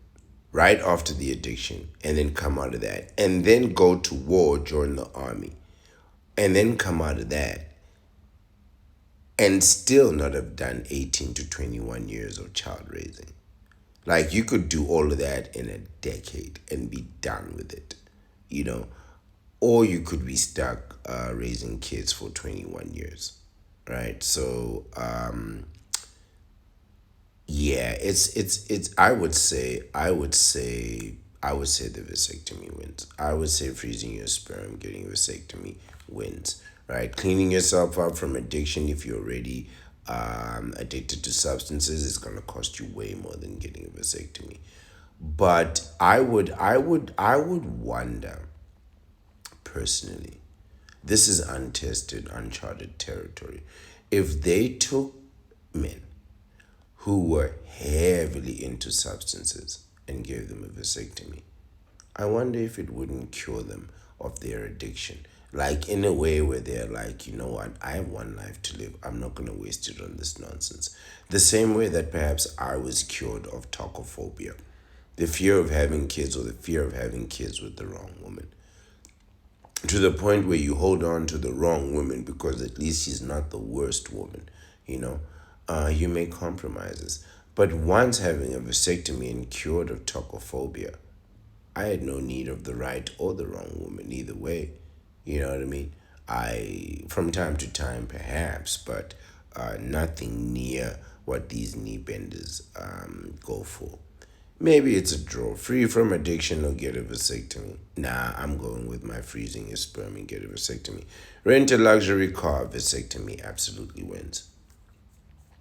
right after the addiction, and then come out of that, and then go to war, join the army, and then come out of that, and still not have done 18 to 21 years of child raising. Like you could do all of that in a decade and be done with it, you know, or you could be stuck raising kids for 21 years, right? So, yeah, it's. I would say the vasectomy wins. I would say freezing your sperm, getting a vasectomy wins. Right, cleaning yourself up from addiction if you're already addicted to substances is gonna cost you way more than getting a vasectomy. But I would wonder personally. This is untested, uncharted territory. If they took men who were heavily into substances and gave them a vasectomy, I wonder if it wouldn't cure them of their addiction. Like in a way where they're like, you know what, I have one life to live. I'm not going to waste it on this nonsense. The same way that perhaps I was cured of tocophobia, the fear of having kids or the fear of having kids with the wrong woman, to the point where you hold on to the wrong woman because at least she's not the worst woman, you know. You make compromises. But once having a vasectomy and cured of tocophobia, I had no need of the right or the wrong woman either way. You know what I mean? From time to time, perhaps, but nothing near what these knee benders go for. Maybe it's a draw. Free from addiction or get a vasectomy. Nah, I'm going with my freezing your sperm and get a vasectomy. Rent a luxury car, vasectomy absolutely wins.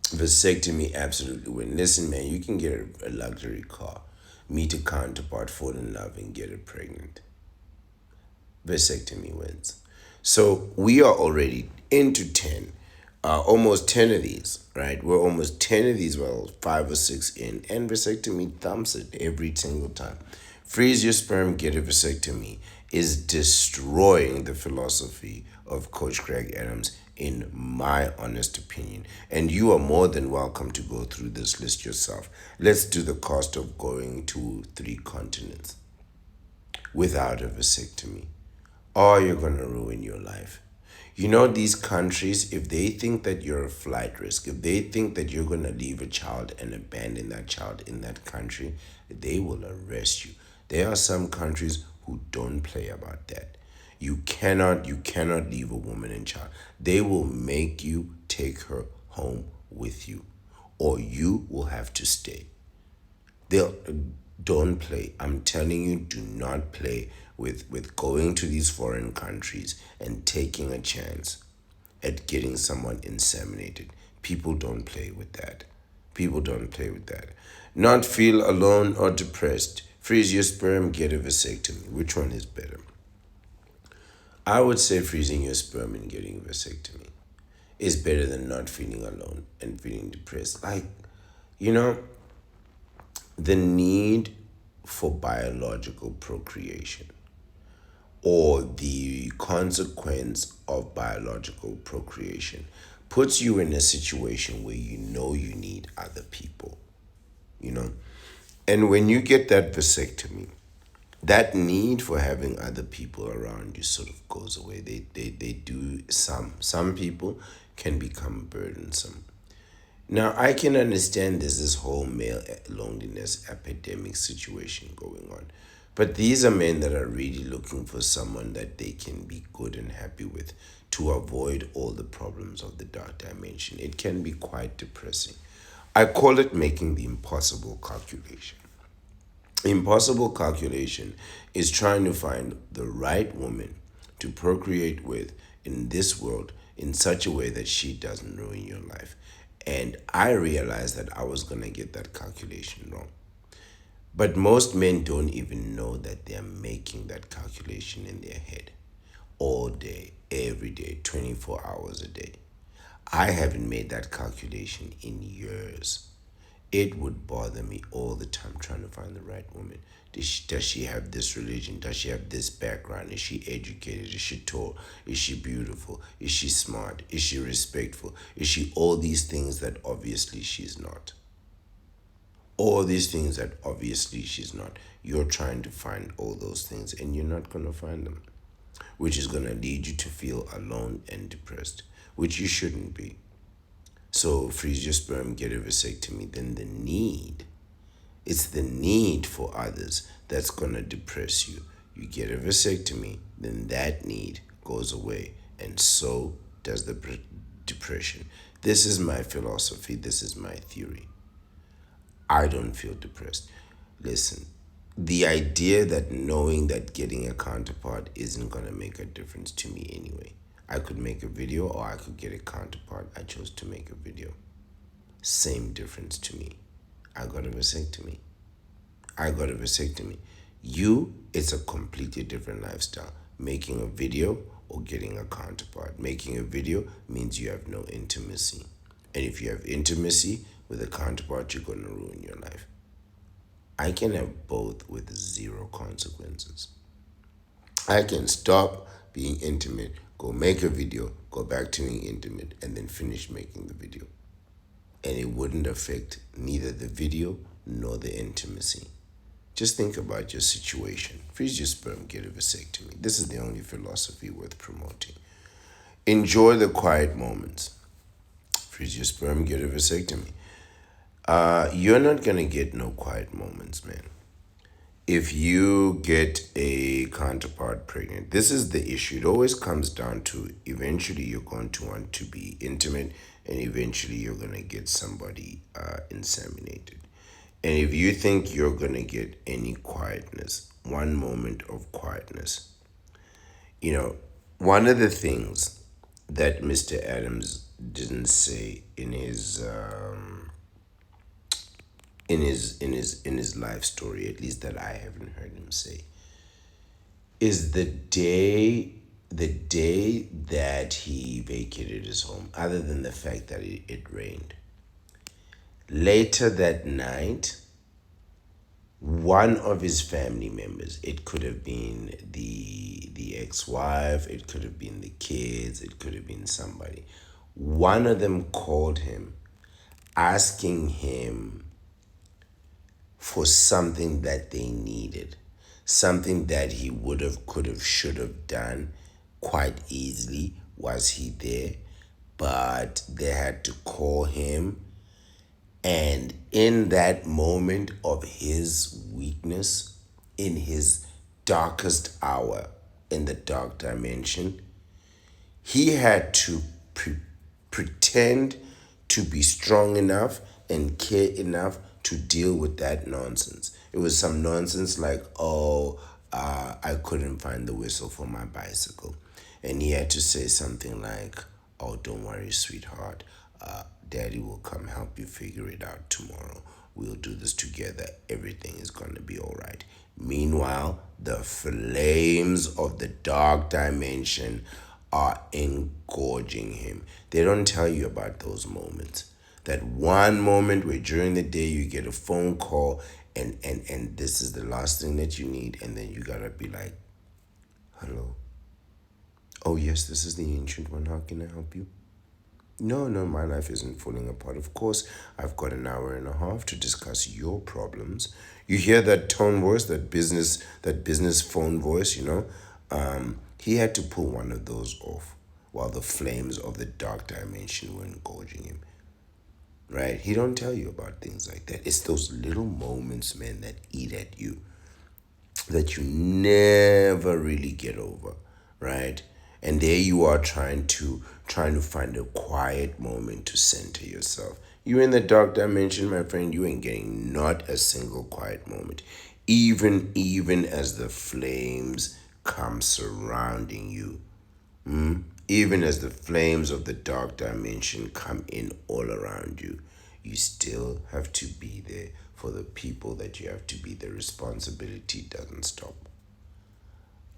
Vasectomy absolutely wins. Listen, man, you can get a luxury car, meet a counterpart, fall in love, and get it pregnant. Vasectomy wins. So we are already into 10, almost 10 of these, right? We're almost 10 of these, well, 5 or 6 in, and vasectomy thumps it every single time. Freeze your sperm, get a vasectomy is destroying the philosophy of Coach Greg Adams, in my honest opinion. And you are more than welcome to go through this list yourself. Let's do the cost of going to 3 continents without a vasectomy, or you're going to ruin your life. You know, these countries, if they think that you're a flight risk, if they think that you're going to leave a child and abandon that child in that country, they will arrest you. There are some countries who don't play about that. You cannot leave a woman and child. They will make you take her home with you, or you will have to stay. They'll Don't play. I'm telling you, do not play with going to these foreign countries and taking a chance at getting someone inseminated. People don't play with that. People don't play with that. Not feel alone or depressed. Freeze your sperm, get a vasectomy. Which one is better? I would say freezing your sperm and getting a vasectomy is better than not feeling alone and feeling depressed. Like, you know, the need for biological procreation, or the consequence of biological procreation, puts you in a situation where you know you need other people, you know. And when you get that vasectomy, that need for having other people around you sort of goes away. They do. Some people can become burdensome. Now, I can understand there's this whole male loneliness epidemic situation going on. But these are men that are really looking for someone that they can be good and happy with, to avoid all the problems of the dark dimension. It can be quite depressing. I call it making the impossible calculation. Impossible calculation is trying to find the right woman to procreate with in this world in such a way that she doesn't ruin your life. And I realized that I was going to get that calculation wrong. But most men don't even know that they're making that calculation in their head all day, every day, 24 hours a day. I haven't made that calculation in years. It would bother me all the time trying to find the right woman. Does she have this religion? Does she have this background? Is she educated? Is she tall? Is she beautiful? Is she smart? Is she respectful? Is she all these things that obviously she's not? All these things that obviously she's not. You're trying to find all those things and you're not going to find them, which is going to lead you to feel alone and depressed, which you shouldn't be. So freeze your sperm, get a vasectomy, then it's the need for others that's gonna depress you. You get a vasectomy, then that need goes away, and so does the depression. This is my philosophy, this is my theory. I don't feel depressed. Listen, the idea that knowing that getting a counterpart isn't going to make a difference to me anyway. I could make a video or I could get a counterpart. I chose to make a video. Same difference to me. I got a vasectomy. I got a vasectomy. You, it's a completely different lifestyle. Making a video or getting a counterpart. Making a video means you have no intimacy. And if you have intimacy with a counterpart, you're going to ruin your life. I can have both with zero consequences. I can stop being intimate, go make a video, go back to being intimate, and then finish making the video. And it wouldn't affect neither the video nor the intimacy. Just think about your situation. Freeze your sperm, get a vasectomy. This is the only philosophy worth promoting. Enjoy the quiet moments. Freeze your sperm, get a vasectomy. You're not gonna get no quiet moments, man. If you get a counterpart pregnant, this is the issue. It always comes down to eventually you're going to want to be intimate, and eventually you're gonna get somebody inseminated. And if you think you're gonna get any quietness, one moment of quietness, you know, one of the things that Mr. Adams didn't say in his life story, at least that I haven't heard him say, is the day that he vacated his home, other than the fact that it rained. Later that night, one of his family members, it could have been the ex-wife, it could have been the kids, it could have been somebody. One of them called him asking him for something that they needed, something that he would have, could have, should have done quite easily was he there, but they had to call him. And in that moment of his weakness, in his darkest hour, in the dark dimension, he had to pretend to be strong enough and care enough to deal with that nonsense. It was some nonsense like, oh, I couldn't find the whistle for my bicycle. And he had to say something like, oh, don't worry, sweetheart. Daddy will come help you figure it out tomorrow. We'll do this together. Everything is going to be all right. Meanwhile, the flames of the dark dimension are engorging him. They don't tell you about those moments. That one moment where during the day you get a phone call and this is the last thing that you need, and then you gotta be like, hello. Oh yes, this is the ancient one. How can I help you? No, no, my life isn't falling apart. Of course, I've got an hour and a half to discuss your problems. You hear that tone voice, that business phone voice, he had to pull one of those off while the flames of the dark dimension were engorging him. Right? He don't tell you about things like that. It's those little moments, man, that eat at you that you never really get over, right? And there you are trying to find a quiet moment to center yourself. You're in the dark dimension, my friend. You ain't getting not a single quiet moment. Even as the flames come surrounding you. Even as the flames of the dark dimension come in all around you, you still have to be there for the people that you have to be. The responsibility doesn't stop.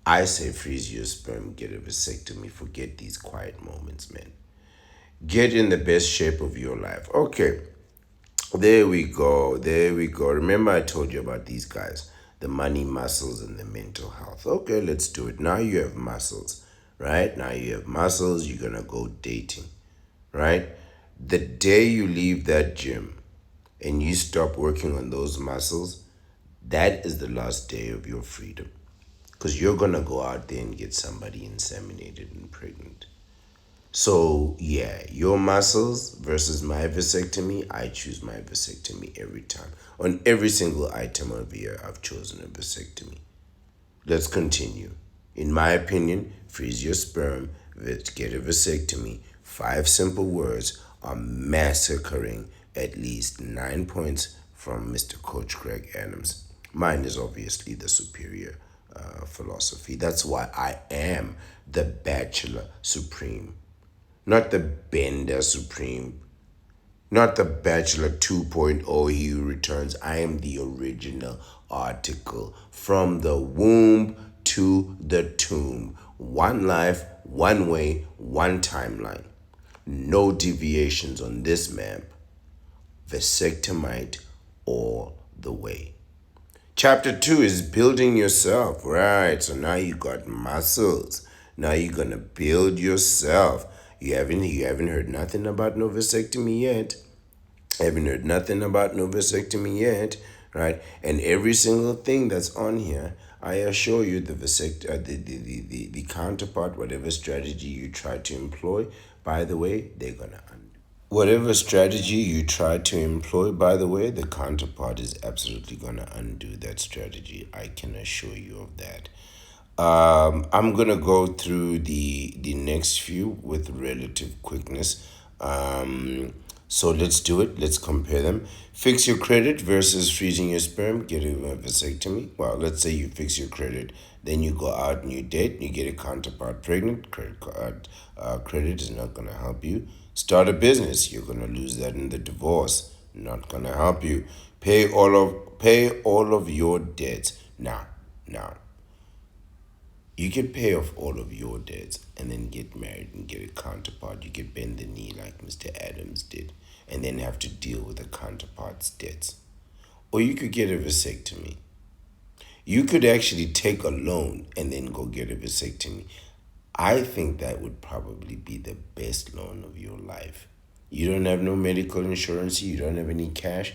I say freeze your sperm, get a vasectomy, forget these quiet moments, man. Get in the best shape of your life. Okay, there we go. There we go. Remember, I told you about these guys, the money, muscles, and the mental health. Okay, let's do it. Now you have muscles, right? Now you have muscles, you're going to go dating, right? The day you leave that gym and you stop working on those muscles, that is the last day of your freedom. Because you're going to go out there and get somebody inseminated and pregnant. So yeah, your muscles versus my vasectomy. I choose my vasectomy every time. On every single item of here, I've chosen a vasectomy. Let's continue. In my opinion, freeze your sperm, get a vasectomy. Five simple words are massacring at least 9 points from Mr. Coach Greg Adams. Mine is obviously the superior philosophy. That's why I am the Bachelor Supreme, not the Bender Supreme, not the Bachelor 2.0, he who returns. I am the original article. From the womb to the tomb. One life, one way, one timeline. No deviations on this map. Vasectomite all the way. Chapter 2 is building yourself. Right, so now you got muscles. Now you're gonna build yourself. You haven't heard nothing about no vasectomy yet. Haven't heard nothing about no vasectomy yet, right? And every single thing that's on here, I assure you, the counterpart, whatever strategy you try to employ, by the way, they're gonna undo. Whatever strategy you try to employ, by the way, the counterpart is absolutely gonna undo that strategy. I can assure you of that. I'm gonna go through the next few with relative quickness. So let's do it. Let's compare them. Fix your credit versus freezing your sperm. Get a vasectomy. Well, let's say you fix your credit, then you go out and you date, and you get a counterpart pregnant. Credit is not gonna help you. Start a business. You're gonna lose that in the divorce. Not gonna help you. Pay all of your debts now. Now you can pay off all of your debts and then get married and get a counterpart. You could bend the knee like Mr. Adams did and then have to deal with a counterpart's debts. Or you could get a vasectomy. You could actually take a loan and then go get a vasectomy. I think that would probably be the best loan of your life. You don't have no medical insurance, you don't have any cash.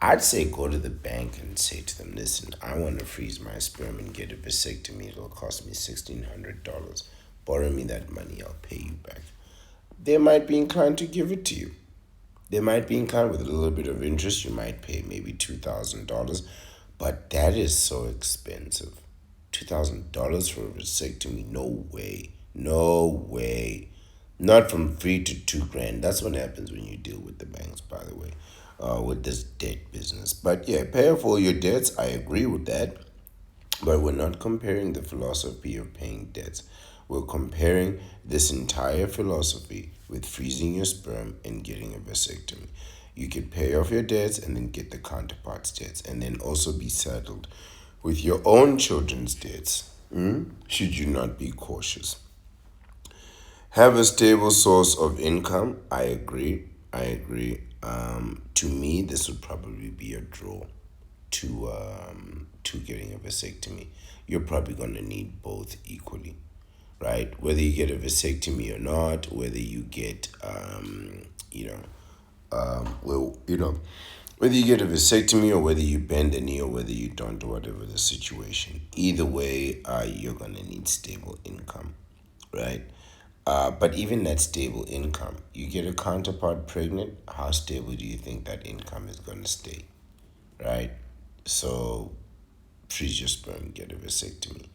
I'd say go to the bank and say to them, listen, I want to freeze my sperm and get a vasectomy. It'll cost me $1,600. Borrow me that money, I'll pay you back. They might be inclined to give it to you. They might be inclined with a little bit of interest. You might pay maybe $2,000, but that is so expensive. $2,000 for a vasectomy? No way. No way. Not from 3 to 2 grand. That's what happens when you deal with the banks, by the way, with this debt business. But yeah, pay off all your debts. I agree with that. But we're not comparing the philosophy of paying debts. We're comparing this entire philosophy with freezing your sperm and getting a vasectomy. You could pay off your debts and then get the counterpart's debts and then also be saddled with your own children's debts. Should you not be cautious? Have a stable source of income. I agree. I agree. To me, this would probably be a draw to getting a vasectomy. You're probably going to need both equally, right? Whether you get a vasectomy or not, whether you get whether you get a vasectomy or whether you bend the knee or whether you don't, or whatever the situation. Either way, you're gonna need stable income, right? But even that stable income, you get a counterpart pregnant, how stable do you think that income is gonna stay, right? So freeze your sperm, get a vasectomy.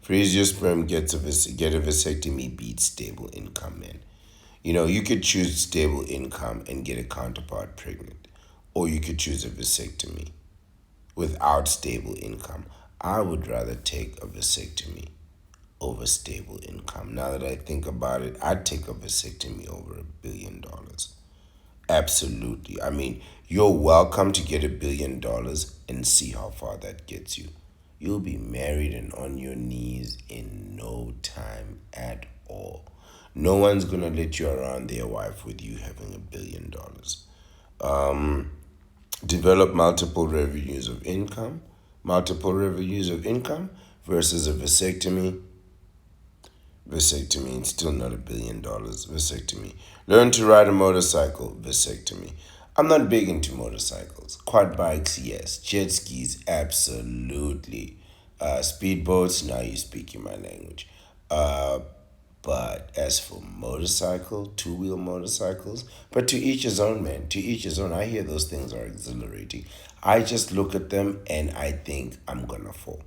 Freeze your sperm, get a vasectomy, beat stable income, man. You could choose stable income and get a counterpart pregnant, or you could choose a vasectomy without stable income. I would rather take a vasectomy over stable income. Now that I think about it, I'd take a vasectomy over $1 billion. Absolutely. I mean, you're welcome to get $1 billion and see how far that gets you. You'll be married and on your knees in no time at all. No one's gonna let you around their wife with you having $1 billion. Develop multiple revenues of income. Multiple revenues of income versus a vasectomy. Vasectomy, it's still not $1 billion. Vasectomy. Learn to ride a motorcycle. Vasectomy. I'm not big into motorcycles. Quad bikes, yes. Jet skis, absolutely. Speedboats, now you're speaking my language. But as as for motorcycle, two-wheel motorcycles, but to each his own, man. To each his own. I hear those things are exhilarating. I just look at them and I think I'm gonna fall.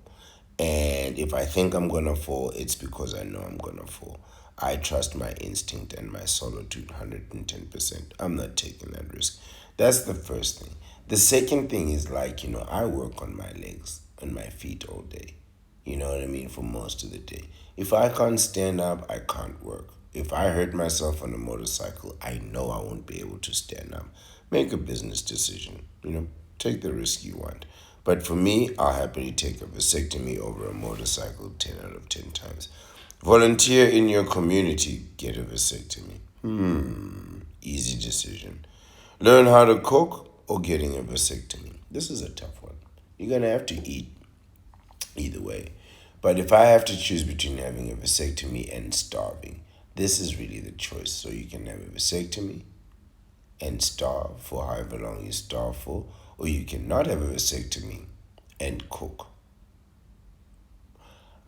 And if I think I'm gonna fall, it's because I know I'm gonna fall. I trust my instinct and my solitude 110%. I'm not taking that risk. That's the first thing. The second thing is like, I work on my legs and my feet all day. You know what I mean? For most of the day. If I can't stand up, I can't work. If I hurt myself on a motorcycle, I know I won't be able to stand up. Make a business decision. Take the risk you want. But for me, I'll happily take a vasectomy over a motorcycle 10 out of 10 times. Volunteer in your community, get a vasectomy. Easy decision. Learn how to cook or getting a vasectomy. This is a tough one. You're going to have to eat either way. But if I have to choose between having a vasectomy and starving, this is really the choice. So you can have a vasectomy and starve for however long you starve for, or you cannot have a vasectomy and cook.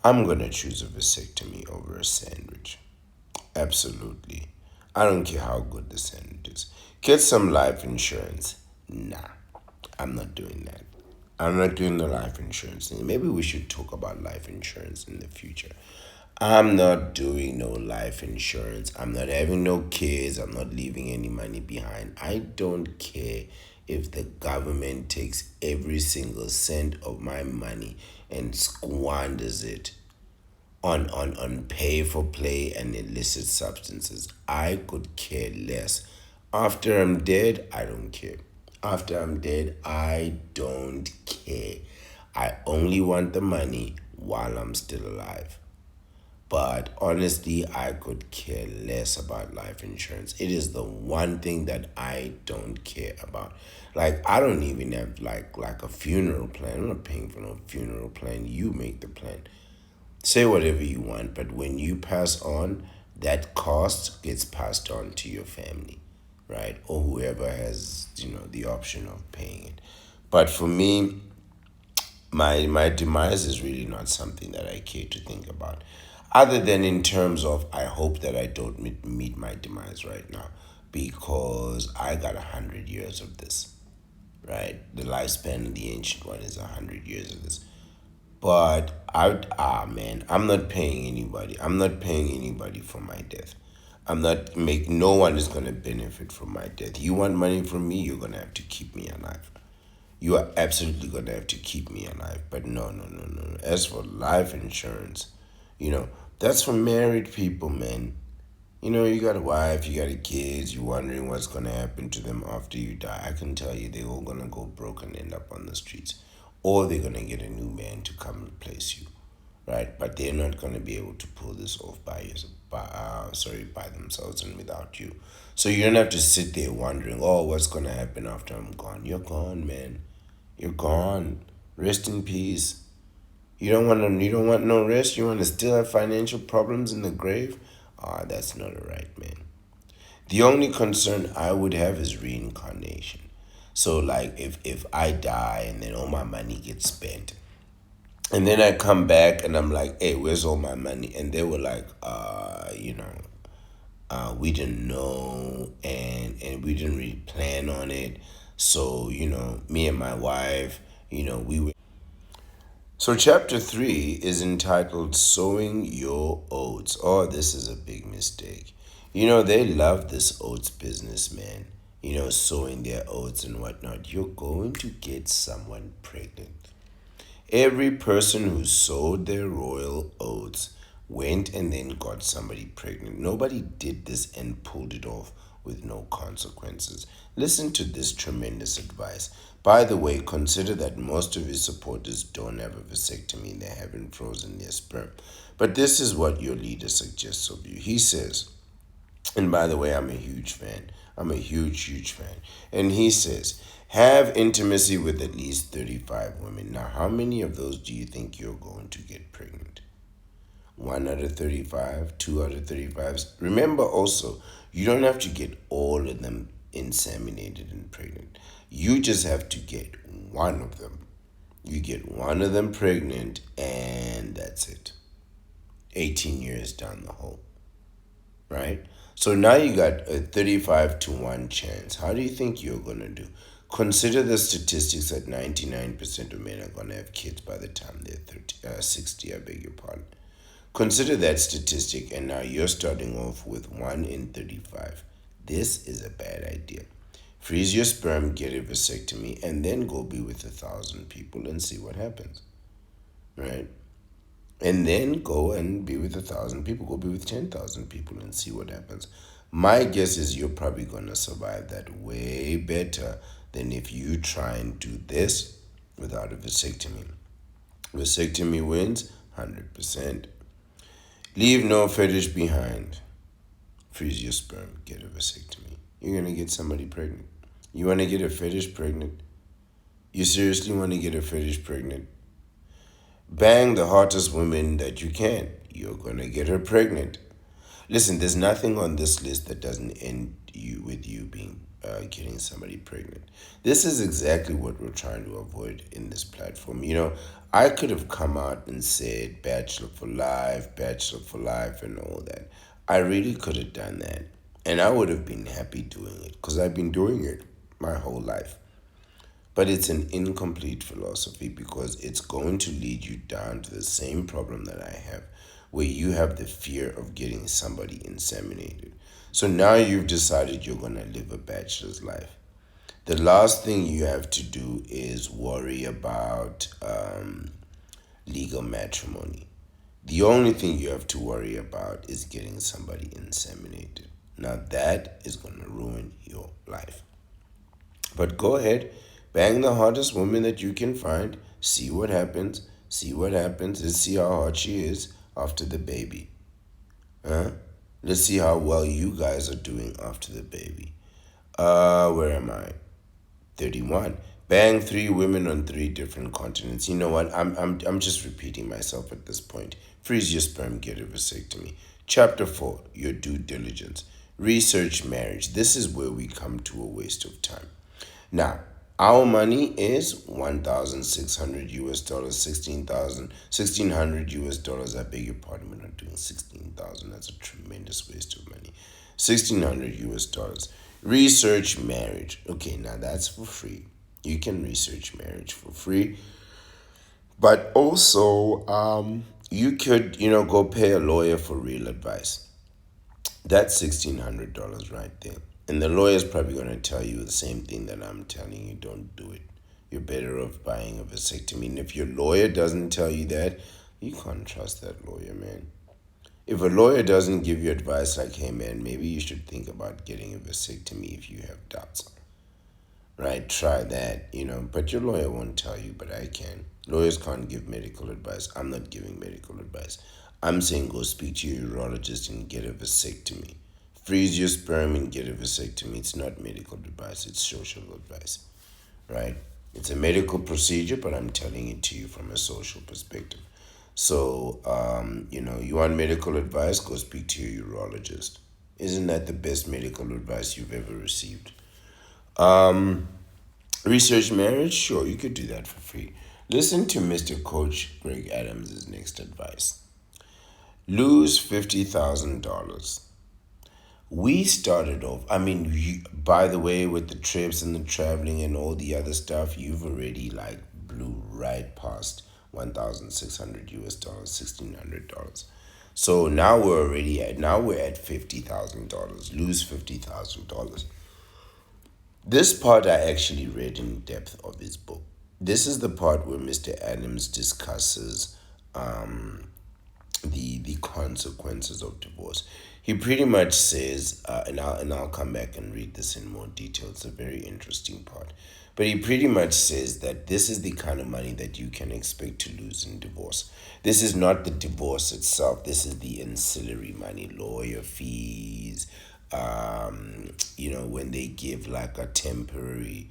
I'm going to choose a vasectomy over a sandwich. Absolutely. I don't care how good the sandwich is. Get some life insurance. Nah, I'm not doing that. I'm not doing the life insurance thing. Maybe we should talk about life insurance in the future. I'm not doing no life insurance. I'm not having no kids. I'm not leaving any money behind. I don't care if the government takes every single cent of my money and squanders it on pay for play and illicit substances. I could care less. After I'm dead, I don't care. After I'm dead, I don't care. I only want the money while I'm still alive. But honestly, I could care less about life insurance. It is the one thing that I don't care about. Like I don't even have like a funeral plan. I'm not paying for no funeral plan. You make the plan. Say whatever you want, but when you pass on, that cost gets passed on to your family, right? Or whoever has, the option of paying it. But for me, my demise is really not something that I care to think about. Other than in terms of I hope that I don't meet my demise right now because I got 100 years of this, right? The lifespan of the ancient one is 100 years of this. But man, I'm not paying anybody. I'm not paying anybody for my death. I'm not make no one is gonna benefit from my death. You want money from me, you're gonna have to keep me alive. You are absolutely gonna have to keep me alive. But no, no, no, no, no. As for life insurance, that's for married people, man. You got a wife, you got a kids, you're wondering what's gonna happen to them after you die. I can tell you they're all gonna go broke and end up on the streets. Or they're gonna get a new man to come replace you. Right? But they're not gonna be able to pull this off by themselves and without you. So you don't have to sit there wondering, oh, what's gonna happen after I'm gone? You're gone, man. You're gone. Rest in peace. You don't want no rest? You wanna still have financial problems in the grave? That's not right, man. The only concern I would have is reincarnation. So like if I die and then all my money gets spent and then I come back and I'm like, hey, where's all my money? And they were like, we didn't know and we didn't really plan on it. So, me and my wife, we were. So, chapter 3 is entitled Sowing Your Oats. Oh, this is a big mistake. They love this oats business, man. Sowing their oats and whatnot. You're going to get someone pregnant. Every person who sowed their royal oats went and then got somebody pregnant. Nobody did this and pulled it off with no consequences. Listen to this tremendous advice. By the way, consider that most of his supporters don't have a vasectomy. They haven't frozen their sperm. But this is what your leader suggests of you. He says, and by the way, I'm a huge fan. I'm a huge, huge fan. And he says, have intimacy with at least 35 women. Now, how many of those do you think you're going to get pregnant? 1 out of 35, 2 out of 35. Remember also, you don't have to get all of them inseminated and pregnant. You just have to get one of them. You get one of them pregnant, and that's it. 18 years down the hole. right? So now you got a 35 to 1 chance. How do you think you're going to do? Consider the statistics that 99% of men are going to have kids by the time they're 60, I beg your pardon. Consider that statistic, and now you're starting off with 1 in 35. This is a bad idea. Freeze your sperm, get a vasectomy, and then go be with 1,000 people and see what happens, right? And then go and be with 1,000 people, go be with 10,000 people and see what happens. My guess is you're probably going to survive that way better than if you try and do this without a vasectomy. Vasectomy wins 100%. Leave no fetish behind. Freeze your sperm, get a vasectomy. You're going to get somebody pregnant. You want to get a fetish pregnant? You seriously want to get a fetish pregnant? Bang the hottest woman that you can. You're gonna get her pregnant. Listen, there's nothing on this list that doesn't end you with you being getting somebody pregnant. This is exactly what we're trying to avoid in this platform. I could have come out and said bachelor for life, and all that. I really could have done that, and I would have been happy doing it because I've been doing it my whole life. But it's an incomplete philosophy because it's going to lead you down to the same problem that I have, where you have the fear of getting somebody inseminated. So now you've decided you're going to live a bachelor's life. The last thing you have to do is worry about legal matrimony. The only thing you have to worry about is getting somebody inseminated. Now that is going to ruin your life. But go ahead, bang the hottest woman that you can find, see what happens, see what happens, and see how hot she is after the baby. Huh? Let's see how well you guys are doing after the baby. Where am I? 31. Bang 3 women on 3 different continents. You know what? I'm just repeating myself at this point. Freeze your sperm, get a vasectomy. Chapter 4, your due diligence. Research marriage. This is where we come to a waste of time. Now, our money is 1,600 US dollars, 1,600 US dollars. I beg your pardon, we're not doing 16,000. That's a tremendous waste of money. 1,600 US dollars. Research marriage. Okay, now that's for free. You can research marriage for free. But also, you could, go pay a lawyer for real advice. That's $1,600 right there. And the lawyer's probably going to tell you the same thing that I'm telling you. Don't do it. You're better off buying a vasectomy. And if your lawyer doesn't tell you that, you can't trust that lawyer, man. If a lawyer doesn't give you advice like, hey, man, maybe you should think about getting a vasectomy if you have doubts, right? Try that, but your lawyer won't tell you, but I can. Lawyers can't give medical advice. I'm not giving medical advice. I'm saying go speak to your urologist and get a vasectomy. Freeze your sperm and get a vasectomy. It's not medical advice, it's social advice, right? It's a medical procedure, but I'm telling it to you from a social perspective. So, you want medical advice, go speak to your urologist. Isn't that the best medical advice you've ever received? Research marriage? Sure, you could do that for free. Listen to Mr. Coach Greg Adams' next advice. Lose $50,000. We started off, by the way, with the trips and the traveling and all the other stuff, you've already blew right past 1,600 US dollars, $1,600. So now we're at $50,000. Lose $50,000. This part I actually read in depth of his book. This is the part where Mr. Adams discusses the consequences of divorce. He pretty much says, and I'll come back and read this in more detail. It's a very interesting part. But he pretty much says that this is the kind of money that you can expect to lose in divorce. This is not the divorce itself. This is the ancillary money, lawyer fees, when they give like a temporary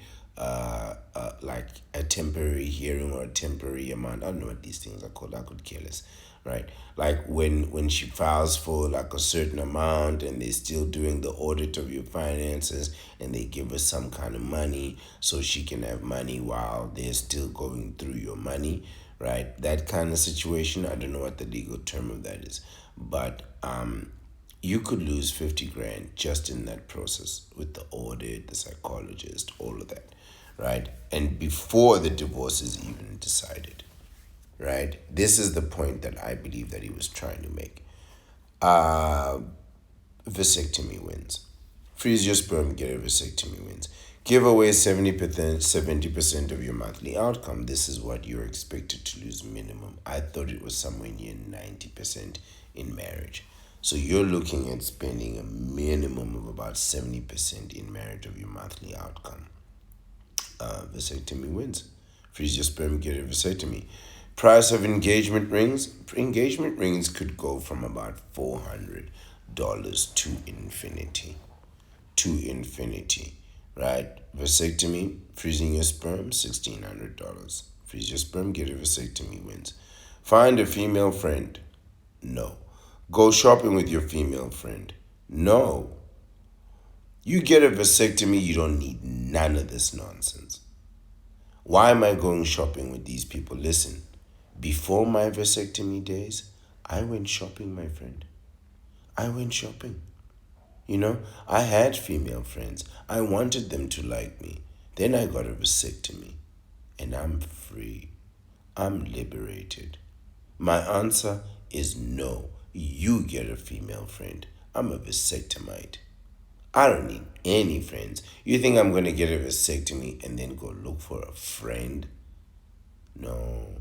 hearing or a temporary amount. I don't know what these things are called. I could care less, right? Like when she files for like a certain amount and they're still doing the audit of your finances and they give her some kind of money so she can have money while they're still going through your money, right? That kind of situation. I don't know what the legal term of that is, but you could lose 50 grand just in that process with the audit, the psychologist, all of that, right? And before the divorce is even decided, right? This is the point that I believe that he was trying to make. Uh, Vasectomy wins. Freeze your sperm, get a vasectomy wins. Give away 70% of your monthly outcome. This is what you're expected to lose minimum. I thought it was somewhere near 90% in marriage. So you're looking at spending a minimum of about 70% in marriage of your monthly outcome. Vasectomy wins. Freeze your sperm, get a vasectomy. Price of engagement rings. Engagement rings could go from about $400 to infinity. To infinity, right? Vasectomy, freezing your sperm, $1,600. Freeze your sperm, get a vasectomy wins. Find a female friend. No. Go shopping with your female friend. No. You get a vasectomy, you don't need none of this nonsense. Why am I going shopping with these people? Listen, before my vasectomy days, I went shopping, my friend. I went shopping. You know, I had female friends. I wanted them to like me. Then I got a vasectomy. And I'm free. I'm liberated. My answer is no. You get a female friend. I'm a vasectomite. I don't need any friends. You think I'm going to get a vasectomy and then go look for a friend? No.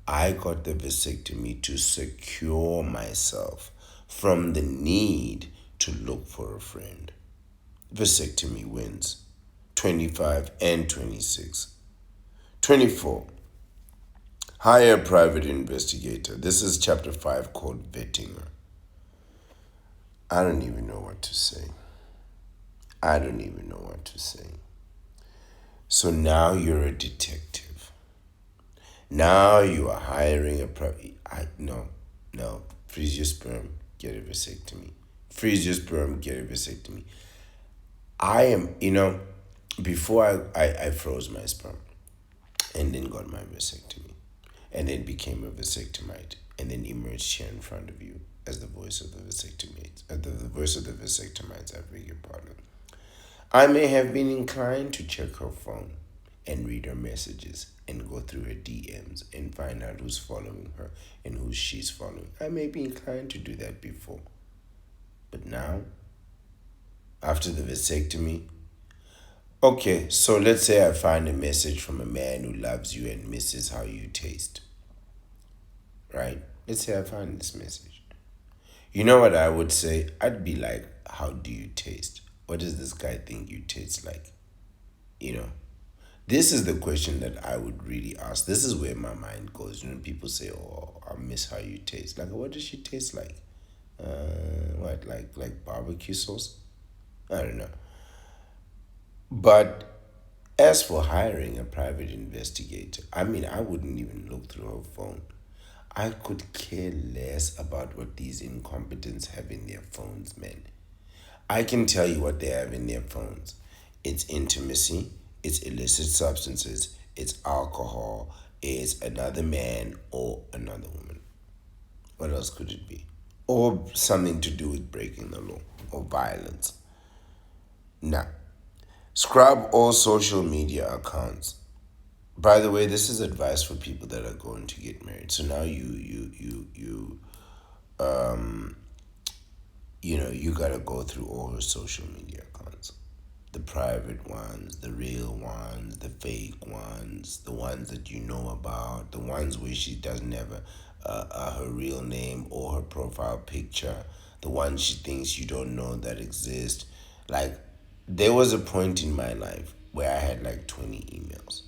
I got the vasectomy to secure myself from the need to look for a friend. Vasectomy wins. 25 and 26. 24. Hire a private investigator. This is chapter 5 called vetting. I don't even know what to say. I don't even know what to say. So now you're a detective. Now you are hiring a private. No. Freeze your sperm, get a vasectomy. Freeze your sperm, get a vasectomy. I am, before I froze my sperm and then got my vasectomy and then became a vasectomite and then emerged here in front of you as the voice of the vasectomites, the voice of the vasectomites, I beg your pardon. I may have been inclined to check her phone and read her messages and go through her DMs and find out who's following her and who she's following. I may be inclined to do that before. But now, after the vasectomy, okay, so let's say I find a message from a man who loves you and misses how you taste. Right? Let's say I find this message. You know what I would say? I'd be like, how do you taste? What does this guy think you taste like? This is the question that I would really ask. This is where my mind goes. People say, oh, I miss how you taste. Like, what does she taste like? What, like barbecue sauce? I don't know. But as for hiring a private investigator, I wouldn't even look through her phone. I could care less about what these incompetents have in their phones, man. I can tell you what they have in their phones. It's intimacy, it's illicit substances, it's alcohol, it's another man or another woman. What else could it be? Or something to do with breaking the law or violence. Now, scrub all social media accounts. By the way, this is advice for people that are going to get married. So now you gotta go through all your social media accounts. The private ones, the real ones, the fake ones, the ones that you know about, the ones where she doesn't have her real name or her profile picture, the ones she thinks you don't know that exist. Like, there was a point in my life where I had like 20 emails,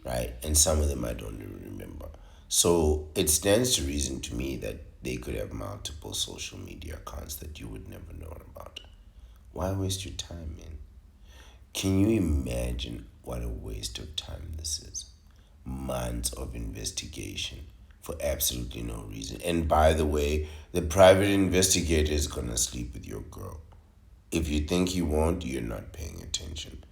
right? And some of them I don't even remember. So it stands to reason to me that they could have multiple social media accounts that you would never know about. Why waste your time, man? Can you imagine what a waste of time this is? Months of investigation for absolutely no reason. And by the way, the private investigator is gonna sleep with your girl. If you think he won't, you're not paying attention.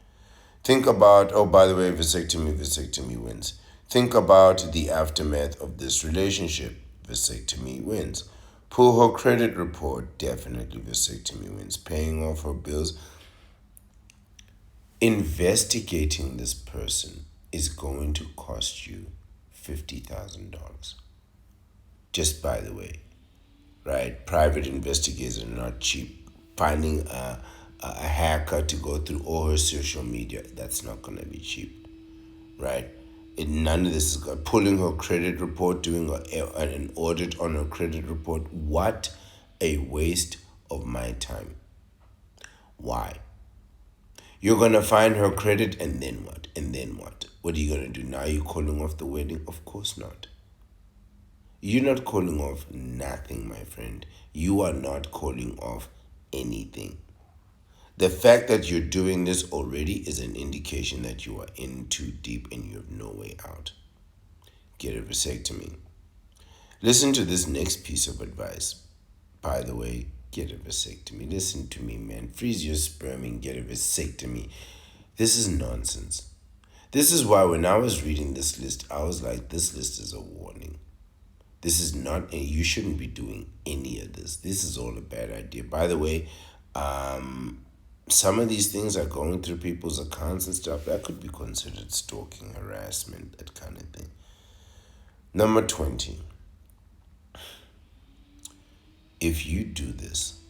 Think about, oh, by the way, vasectomy wins. Think about the aftermath of this relationship. Vasectomy wins. Pull her credit report, definitely vasectomy wins. Paying off her bills. Investigating this person is going to cost you $50,000. Just by the way, right? Private investigators are not cheap. Finding a hacker to go through all her social media, that's not going to be cheap, right? None of this is good. Pulling her credit report, doing an audit on her credit report. What a waste of my time. Why? You're going to find her credit and then what? And then what? What are you going to do? Now you're calling off the wedding? Of course not. You're not calling off nothing, my friend. You are not calling off anything. The fact that you're doing this already is an indication that you are in too deep and you have no way out. Get a vasectomy. Listen to this next piece of advice. By the way, get a vasectomy. Listen to me, man. Freeze your sperm and get a vasectomy. This is nonsense. This is why when I was reading this list, I was like, this list is a warning. This is not, you shouldn't be doing any of this. This is all a bad idea. By the way, some of these things are going through people's accounts and stuff. That could be considered stalking, harassment, that kind of thing. Number 20. If you do this,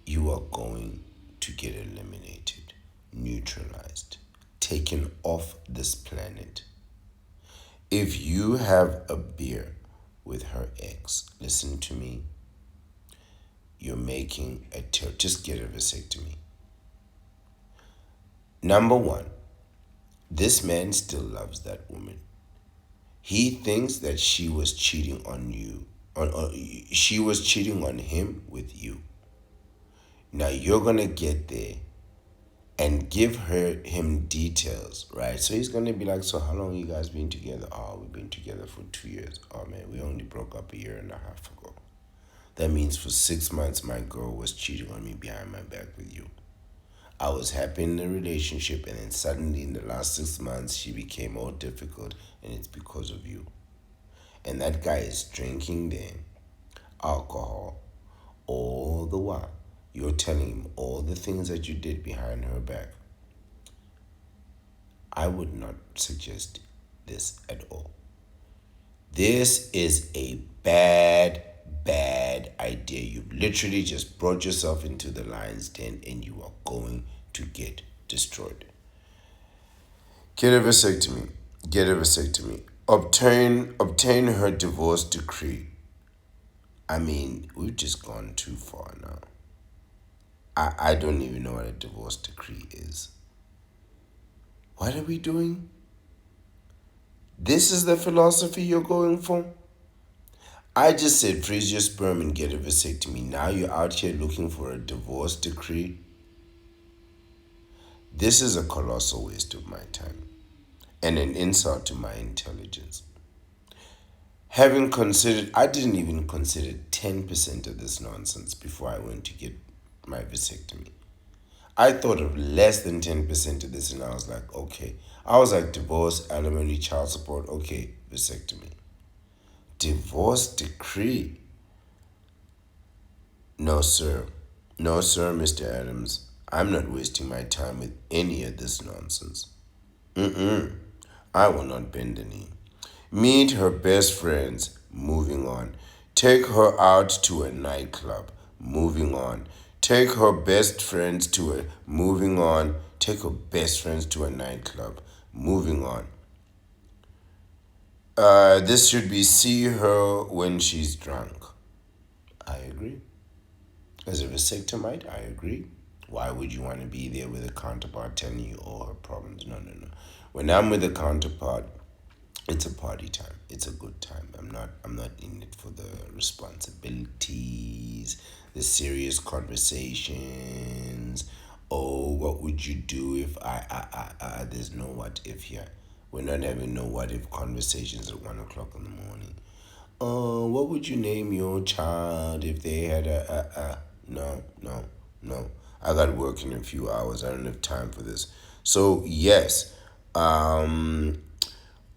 you are going to get eliminated, neutralized, taken off this planet. If you have a beer with her ex, listen to me, you're making just get a vasectomy. Number one, this man still loves that woman. He thinks that she was cheating on you, she was cheating on him with you. Now you're gonna get there and give him details, right? So he's gonna be like, so how long you guys been together? Oh, we've been together for 2 years. Oh man, we only broke up a year and a half ago. That means for 6 months my girl was cheating on me behind my back with you. I was happy in the relationship, and then suddenly in the last 6 months she became more difficult, and it's because of you. And that guy is drinking the alcohol all the while. You're telling him all the things that you did behind her back. I would not suggest this at all. This is a bad idea. You've literally just brought yourself into the lion's den and you are going to get destroyed. Get a vasectomy. Get a vasectomy. Obtain her divorce decree. I mean, we've just gone too far now. I don't even know what a divorce decree is. What are we doing? This is the philosophy you're going for? I just said freeze your sperm and get a vasectomy. Now you're out here looking for a divorce decree. This is a colossal waste of my time and an insult to my intelligence. Having considered, I didn't even consider 10% of this nonsense before I went to get my vasectomy. I thought of less than 10% of this and I was like, okay. I was like, divorce, alimony, child support, okay, vasectomy. Divorce decree. No, sir. No, sir, Mr. Adams. I'm not wasting my time with any of this nonsense. I will not bend the knee. Meet her best friends. Moving on. Take her out to a nightclub. Moving on. Take her best friends to a moving on. Take her best friends to a nightclub. Moving on. This should be see her when she's drunk. I agree. As a vasectomite, I agree. Why would you want to be there with a counterpart telling you all her problems? No. When I'm with a counterpart, it's a party time. It's a good time. I'm not in it for the responsibilities, the serious conversations. Oh, what would you do if there's no what if here. We're not having no what if conversations at 1 o'clock in the morning. Oh, what would you name your child if they had no. I got work in a few hours. I don't have time for this. So yes,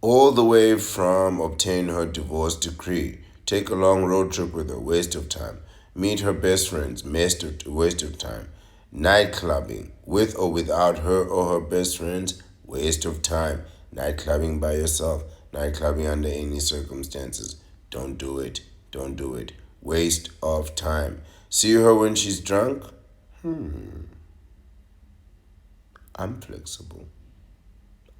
All the way from obtain her divorce decree, take a long road trip with her, waste of time. Meet her best friends, waste of time. Night clubbing, with or without her or her best friends, waste of time. Night clubbing by yourself, night clubbing under any circumstances. Don't do it. Don't do it. Waste of time. See her when she's drunk? I'm flexible.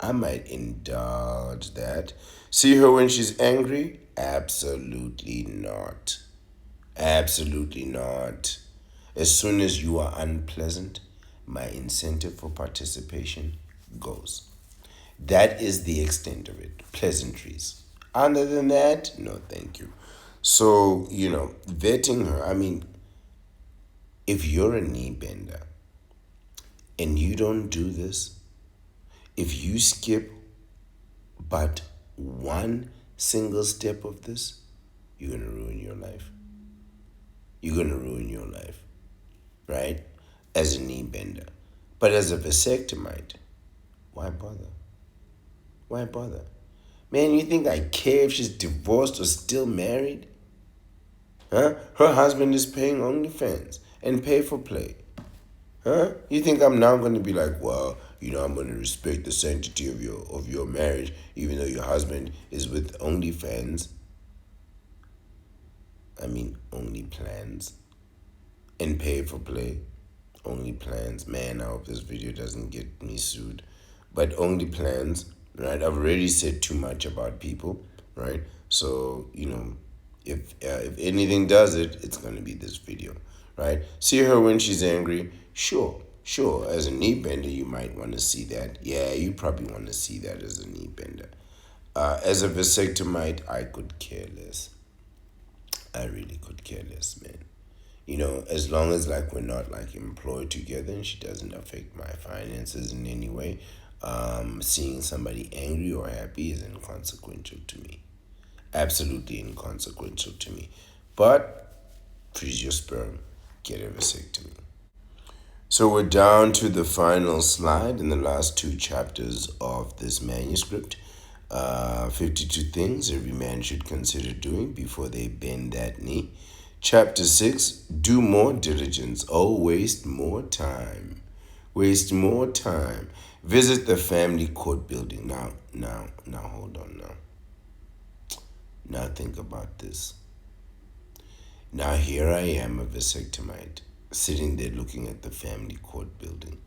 I might indulge that. See her when she's angry? Absolutely not. Absolutely not. As soon as you are unpleasant, my incentive for participation goes. That is the extent of it. Pleasantries. Other than that, no, thank you. So, vetting her, I mean, if you're a knee bender and you don't do this, if you skip but one single step of this, you're going to ruin your life. You're going to ruin your life, right? As a knee bender. But as a vasectomite, why bother? Why bother? Man, you think I care if she's divorced or still married? Huh? Her husband is paying OnlyFans and pay for play. Huh? You think I'm now going to be like, well, I'm going to respect the sanctity of your marriage, even though your husband is with OnlyFans? I mean, only plans and pay for play. Only plans. Man, I hope this video doesn't get me sued. But only plans, right? I've already said too much about people, right? So, if anything does it, it's going to be this video, right? See her when she's angry? Sure, sure. As a knee bender, you might want to see that. Yeah, you probably want to see that as a knee bender. As a vasectomite, I could care less. I really could care less, man. As long as like we're not like employed together and she doesn't affect my finances in any way, seeing somebody angry or happy is inconsequential to me. Absolutely inconsequential to me. But freeze your sperm, get a vasectomy. So we're down to the final slide in the last two chapters of this manuscript. 52 things every man should consider doing before they bend that knee. Chapter 6, do more diligence. Oh, waste more time. Waste more time. Visit the family court building. Now, hold on now. Now think about this. Now here I am, a vasectomite, sitting there looking at the family court building.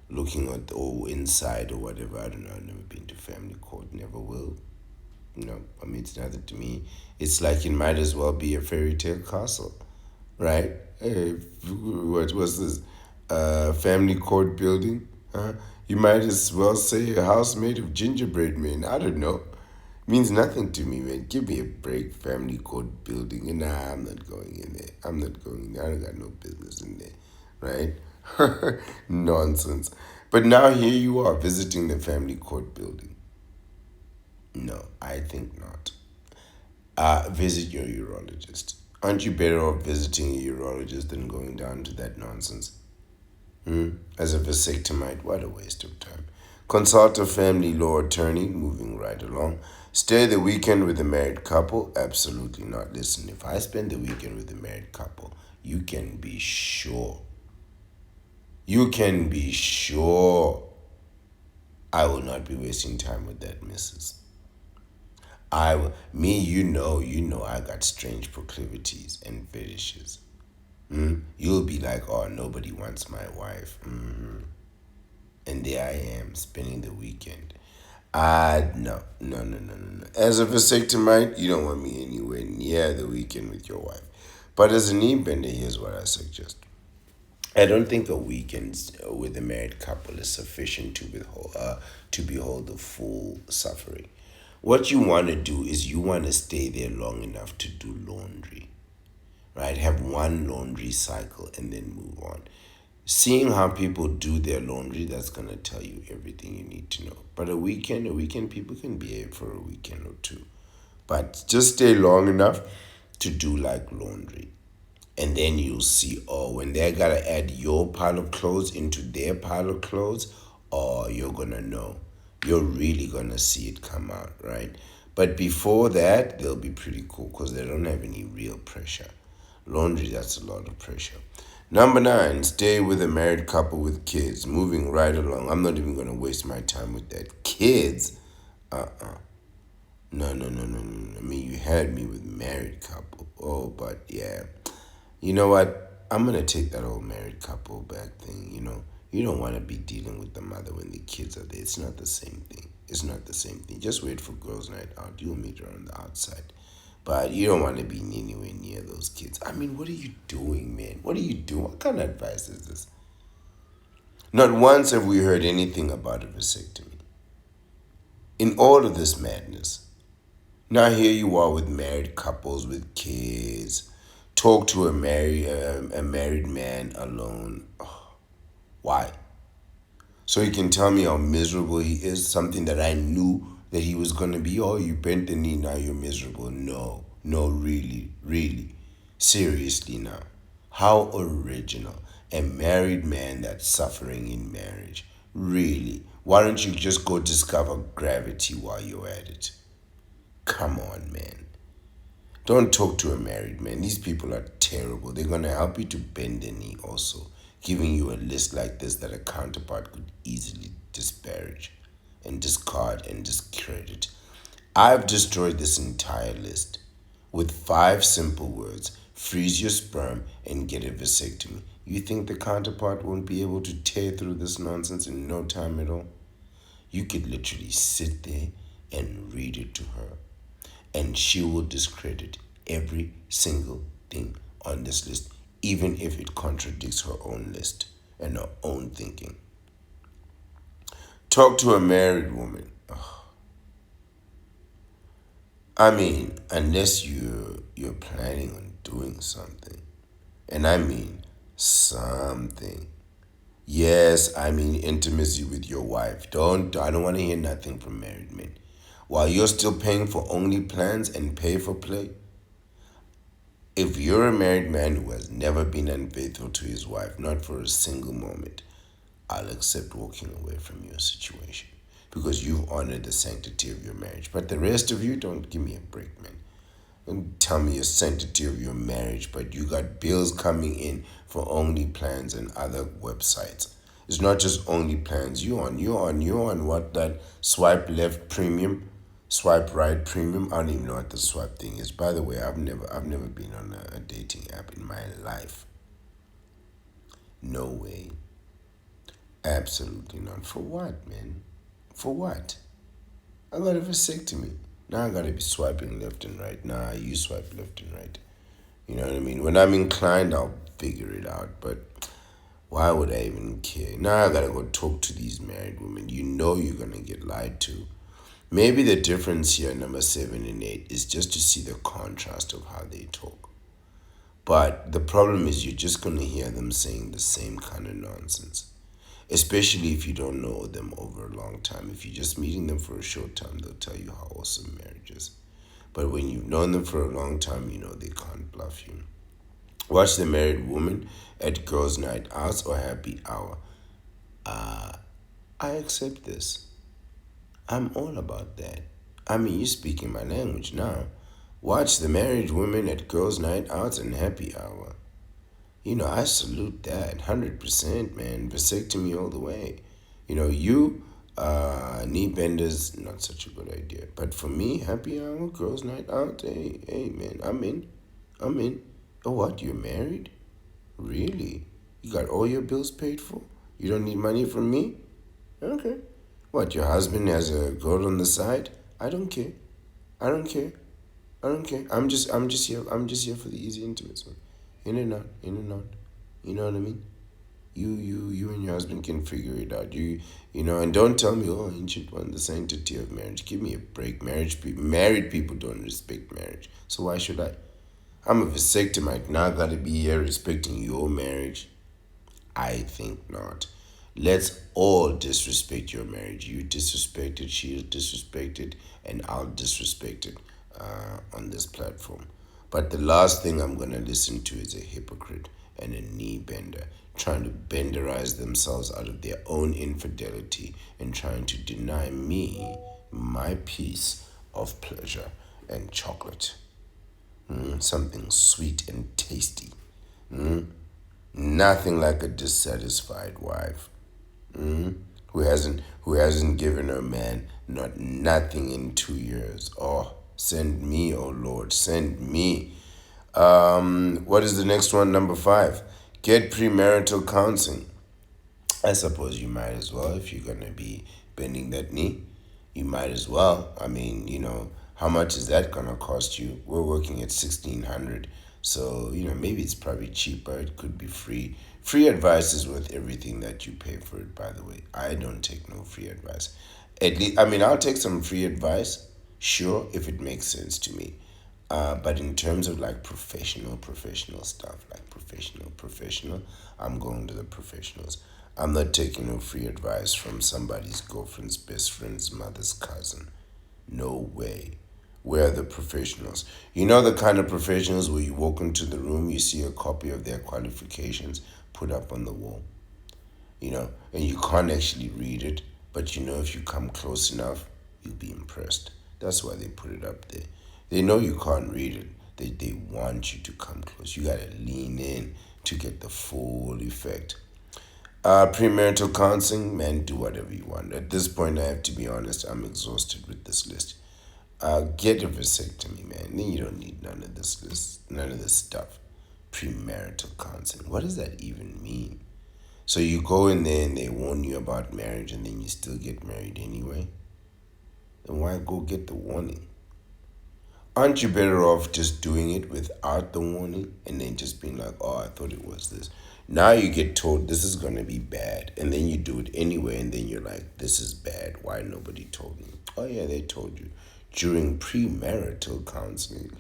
Looking at inside or whatever. I don't know. I've never been to family court. Never will. It's nothing to me. It's like it might as well be a fairy tale castle, right? Hey, what was this? Family court building? Huh? You might as well say a house made of gingerbread men. I don't know. Means nothing to me, man. Give me a break. Family court building. And nah, I'm not going in there. I'm not going in there. I don't got no business in there, right? Nonsense. But now here you are visiting the family court building. No, I think not. Visit your urologist. Aren't you better off visiting a urologist than going down to that nonsense? As a vasectomite, what a waste of time. Consult a family law attorney, moving right along. Stay the weekend with a married couple? Absolutely not. Listen, if I spend the weekend with a married couple, you can be sure. You can be sure I will not be wasting time with that missus. I got strange proclivities and fetishes. You'll be like, oh, nobody wants my wife. And there I am spending the weekend. No. As a vasectomite, you don't want me anywhere near the weekend with your wife. But as a knee bender, here's what I suggest. I don't think a weekend with a married couple is sufficient to behold the full suffering. What you want to do is you want to stay there long enough to do laundry, right? Have one laundry cycle and then move on. Seeing how people do their laundry, that's going to tell you everything you need to know. But a weekend, people can behave for a weekend or two. But just stay long enough to do like laundry. And then you'll see, when they got to add your pile of clothes into their pile of clothes, you're going to know. you're really gonna see it come out, right? But before that, they'll be pretty cool because they don't have any real pressure. Laundry, that's a lot of pressure. Number nine, stay with a married couple with kids. Moving right along. I'm not even gonna waste my time with that. Kids? No, no, no, no, no, no. I mean, you had me with married couple. Oh, but yeah. You know what? I'm gonna take that whole married couple back thing. You don't want to be dealing with the mother when the kids are there. It's not the same thing. It's not the same thing. Just wait for girls' night out. You'll meet her on the outside. But you don't want to be anywhere near those kids. I mean, what are you doing, man? What are you doing? What kind of advice is this? Not once have we heard anything about a vasectomy. In all of this madness. Now here you are with married couples with kids. Talk to a married man alone. Why? So he can tell me how miserable he is, something that I knew that he was going to be. Oh, you bent the knee, now you're miserable. No, no, really, really. Seriously now. How original. A married man that's suffering in marriage. Really. Why don't you just go discover gravity while you're at it? Come on, man. Don't talk to a married man. These people are terrible. They're going to help you to bend the knee also, giving you a list like this that a counterpart could easily disparage and discard and discredit. I've destroyed this entire list with five simple words: freeze your sperm and get a vasectomy. You think the counterpart won't be able to tear through this nonsense in no time at all? You could literally sit there and read it to her, and she will discredit every single thing on this list, even if it contradicts her own list and her own thinking. Talk to a married woman. I mean, unless you're planning on doing something, and I mean something. Yes, I mean intimacy with your wife. I don't want to hear nothing from married men. While you're still paying for only plans and pay for play, if you're a married man who has never been unfaithful to his wife, not for a single moment, I'll accept walking away from your situation because you've honored the sanctity of your marriage. But the rest of you, don't give me a break, man. Don't tell me your sanctity of your marriage, but you got bills coming in for only plans and other websites. It's not just only plans. You on what, that swipe left premium, swipe right premium. I don't even know what the swipe thing is. By the way, I've never been on a dating app in my life. No way. Absolutely not. For what, man? For what? I got a vasectomy. Now I gotta be swiping left and right. Nah, you swipe left and right. You know what I mean? When I'm inclined, I'll figure it out. But why would I even care? Now I gotta go talk to these married women. You know you're gonna get lied to. Maybe the difference here, number seven and eight, is just to see the contrast of how they talk. But the problem is you're just gonna hear them saying the same kind of nonsense. Especially if you don't know them over a long time. If you're just meeting them for a short time, they'll tell you how awesome marriage is. But when you've known them for a long time, you know they can't bluff you. Watch the married woman at girls' night out or happy hour. I accept this. I'm all about that. I mean, you're speaking my language now. Watch the married women at girls' night out and happy hour. I salute that 100%, man. Vasectomy all the way. Knee benders, not such a good idea. But for me, happy hour, girls' night out, hey, man, I'm in. I'm in. Oh, what? You're married? Really? You got all your bills paid for? You don't need money from me? Okay. What, your husband has a girl on the side? I don't care. I don't care. I don't care. I'm just here for the easy intimacy. In and out, in and out. You know what I mean? You and your husband can figure it out. And don't tell me, oh, ancient one, the sanctity of marriage. Give me a break. Married people don't respect marriage. So why should I? I'm a vasectomite. Now I gotta be here respecting your marriage. I think not. Let's all disrespect your marriage. You disrespect it, she'll disrespect it, and I'll disrespect it on this platform. But the last thing I'm going to listen to is a hypocrite and a knee bender trying to benderize themselves out of their own infidelity and trying to deny me my piece of pleasure and chocolate. Something sweet and tasty. Nothing like a dissatisfied wife who hasn't given her man not nothing in 2 years. Oh, send me, oh Lord, send me. What is the next one? Number five. Get premarital counseling. I suppose you might as well if you're gonna be bending that knee. You might as well. I mean, how much is that gonna cost you? We're working at 1,600, so maybe it's probably cheaper. It could be free. Free advice is worth everything that you pay for it. By the way, I don't take no free advice. At least, I mean, I'll take some free advice, sure, if it makes sense to me. But in terms of like professional stuff, like professional, I'm going to the professionals. I'm not taking no free advice from somebody's girlfriend's best friend's mother's cousin. No way. Where are the professionals? You know the kind of professionals where you walk into the room, you see a copy of their qualifications put up on the wall, and you can't actually read it, but if you come close enough, you'll be impressed. That's why they put it up there. They know you can't read it. They want you to come close. You gotta lean in to get the full effect. Premarital counseling, man, do whatever you want. At this point, I have to be honest, I'm exhausted with this list. Get a vasectomy, man. Then you don't need none of this list, none of this stuff. Premarital counseling. What does that even mean? So you go in there and they warn you about marriage and then you still get married anyway? Then why go get the warning? Aren't you better off just doing it without the warning and then just being like, oh, I thought it was this? Now you get told this is going to be bad and then you do it anyway and then you're like, this is bad. Why nobody told me? Oh, yeah, they told you. During premarital counseling.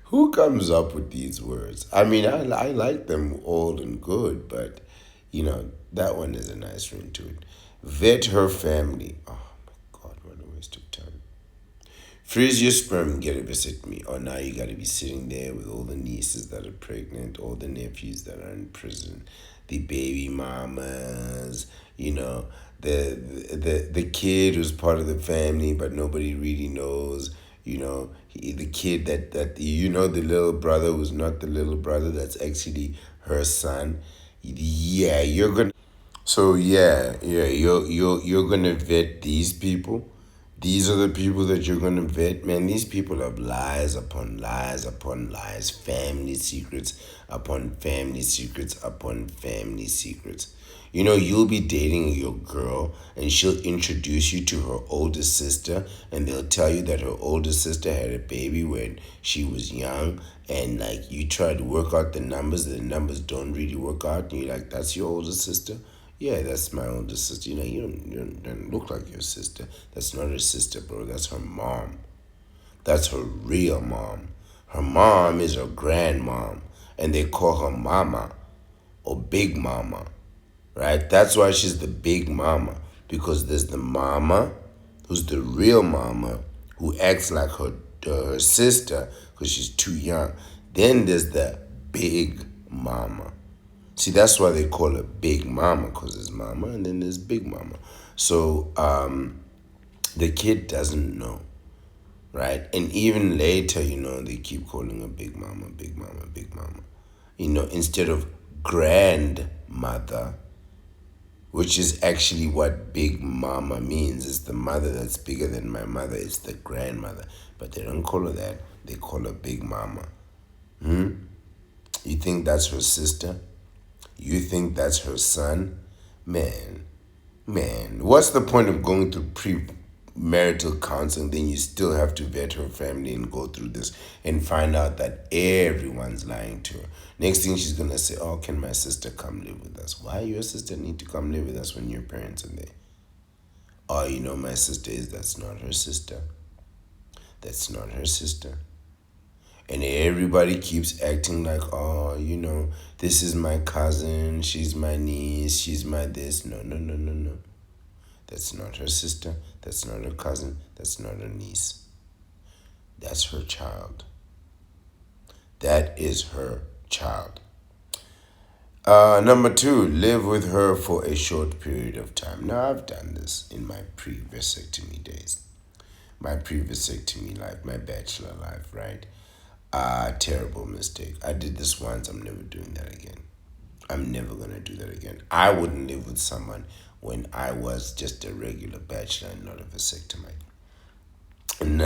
Who comes up with these words? I mean, I like them all and good, but, that one is a nice ring to it. Vet her family. Oh, my God, what a waste of time. Freeze your sperm and get a vasectomy. Or now you got to be sitting there with all the nieces that are pregnant, all the nephews that are in prison, the baby mamas, the kid who's part of the family but nobody really knows. The kid the little brother who's not the little brother that's actually her son. Yeah, you're gonna. So yeah, you're gonna vet these people. These are the people that you're gonna vet. Man, these people have lies upon lies upon lies, family secrets upon family secrets upon family secrets. You'll be dating your girl and she'll introduce you to her older sister and they'll tell you that her older sister had a baby when she was young and like you try to work out the numbers don't really work out and you're like, that's your older sister? Yeah, that's my older sister. You don't look like your sister. That's not her sister, bro. That's her mom. That's her real mom. Her mom is her grandmom, and they call her mama or big mama, right? That's why she's the big mama because there's the mama who's the real mama who acts like her sister because she's too young. Then there's the big mama. See, that's why they call her Big Mama, because there's Mama and then there's Big Mama. So the kid doesn't know, right? And even later, they keep calling her Big Mama, Big Mama, Big Mama. Instead of grandmother, which is actually what Big Mama means. It's the mother that's bigger than my mother. It's the grandmother. But they don't call her that. They call her Big Mama. You think that's her sister? You think that's her son? Man, what's the point of going through premarital counseling? Then you still have to vet her family and go through this and find out that everyone's lying to her. Next thing she's gonna say, oh, can my sister come live with us? Why your sister need to come live with us when your parents are there? Oh, my sister that's not her sister. That's not her sister. And everybody keeps acting like, oh, this is my cousin, she's my niece, she's my this. No, no, no, no, no. That's not her sister, that's not her cousin, that's not her niece. That's her child. That is her child. Number two, live with her for a short period of time. Now, I've done this in my pre-vasectomy days, my pre-vasectomy life, my bachelor life, right? Terrible mistake. I did this once. I'm never doing that again. I'm never going to do that again. I wouldn't live with someone when I was just a regular bachelor and not a vasectomy. And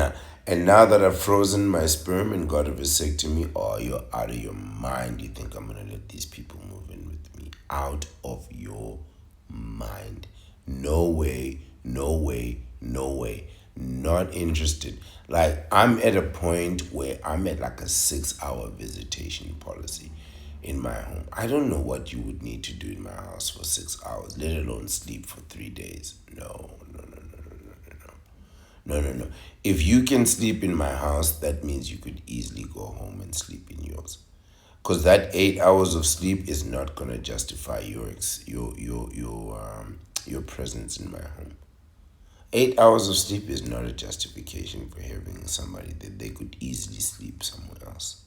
now that I've frozen my sperm and got a vasectomy, oh, you're out of your mind. You think I'm going to let these people move in with me? Out of your mind. No way, no way, no way. Not interested. Like, I'm at a point where I'm at like a 6 hour visitation policy in my home. I don't know what you would need to do in my house for 6 hours, let alone sleep for 3 days. No, no, no, no, no, no, no, no. No, no, no. If you can sleep in my house, that means you could easily go home and sleep in yours. Because that 8 hours of sleep is not gonna justify your presence in my home. 8 hours of sleep is not a justification for having somebody that they could easily sleep somewhere else.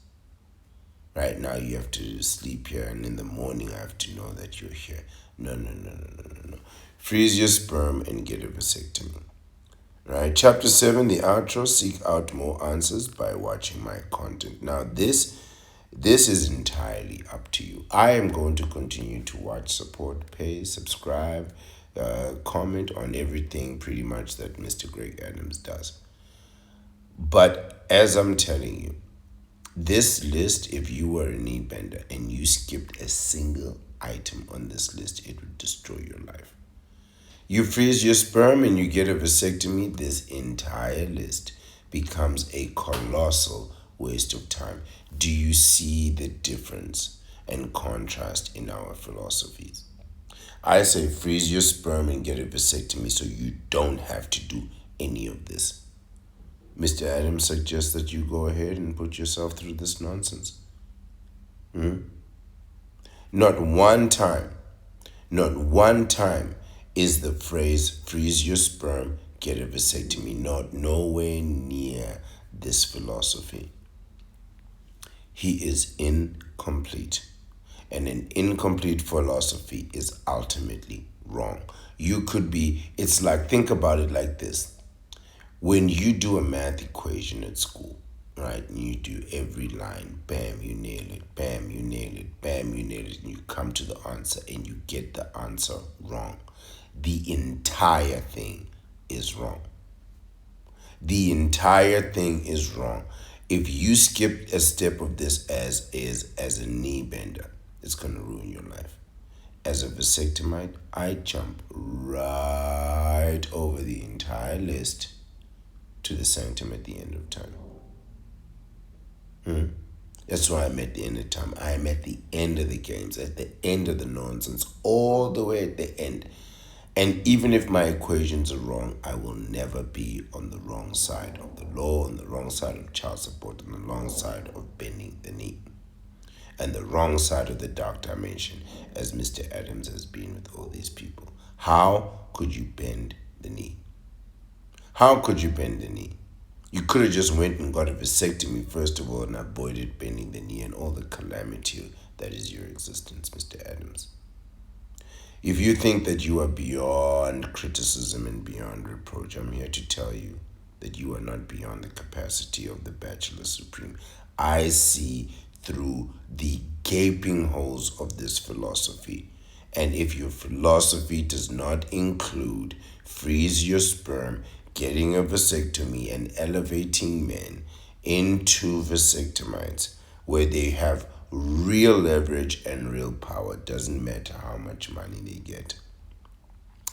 Right now you have to sleep here, and in the morning I have to know that you're here. No, no, no, no, no, no, no. Freeze your sperm and get a vasectomy. Right, chapter 7, the outro. Seek out more answers by watching my content. Now, this is entirely up to you. I am going to continue to watch, support, pay, subscribe, comment on everything pretty much that Mr. Greg Adams does. But as I'm telling you, this list, if you were a knee bender and you skipped a single item on this list, it would destroy your life. You freeze your sperm and you get a vasectomy, this entire list becomes a colossal waste of time. Do you see the difference and contrast in our philosophies? I say freeze your sperm and get a vasectomy so you don't have to do any of this. Mr. Adams suggests that you go ahead and put yourself through this nonsense. Not one time is the phrase freeze your sperm, get a vasectomy. Not nowhere near this philosophy. He is incomplete. And an incomplete philosophy is ultimately wrong. It's like, think about it like this. When you do a math equation at school, right, and you do every line, bam, you nail it, bam, you nail it, bam, you nail it, and you come to the answer and you get the answer wrong. The entire thing is wrong. The entire thing is wrong. If you skip a step of this as a knee bender, it's gonna ruin your life. As a vasectomite, I jump right over the entire list to the sanctum at the end of time. That's why I'm at the end of time. I'm at the end of the games, at the end of the nonsense, all the way at the end. And even if my equations are wrong, I will never be on the wrong side of the law, on the wrong side of child support, on the wrong side of bending the knee, and the wrong side of the dark dimension, as Mr. Adams has been with all these people. How could you bend the knee? How could you bend the knee? You could have just went and got a vasectomy first of all and avoided bending the knee and all the calamity that is your existence, Mr. Adams. If you think that you are beyond criticism and beyond reproach, I'm here to tell you that you are not beyond the capacity of the Bachelor Supreme. I see through the gaping holes of this philosophy. And if your philosophy does not include freeze your sperm, getting a vasectomy, and elevating men into vasectomites where they have real leverage and real power, doesn't matter how much money they get.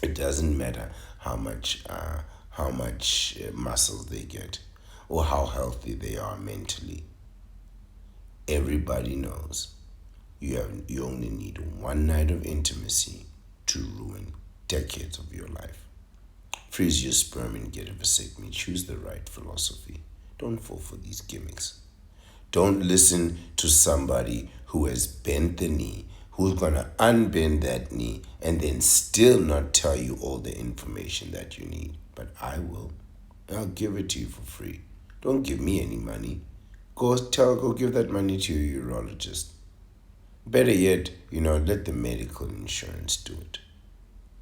It doesn't matter how much muscles they get or how healthy they are mentally. Everybody knows you only need one night of intimacy to ruin decades of your life. Freeze your sperm and get a vasectomy. Choose the right philosophy. Don't fall for these gimmicks. Don't listen to somebody who has bent the knee, who's going to unbend that knee and then still not tell you all the information that you need. But I will. I'll give it to you for free. Don't give me any money. Go give that money to your urologist. Better yet, let the medical insurance do it.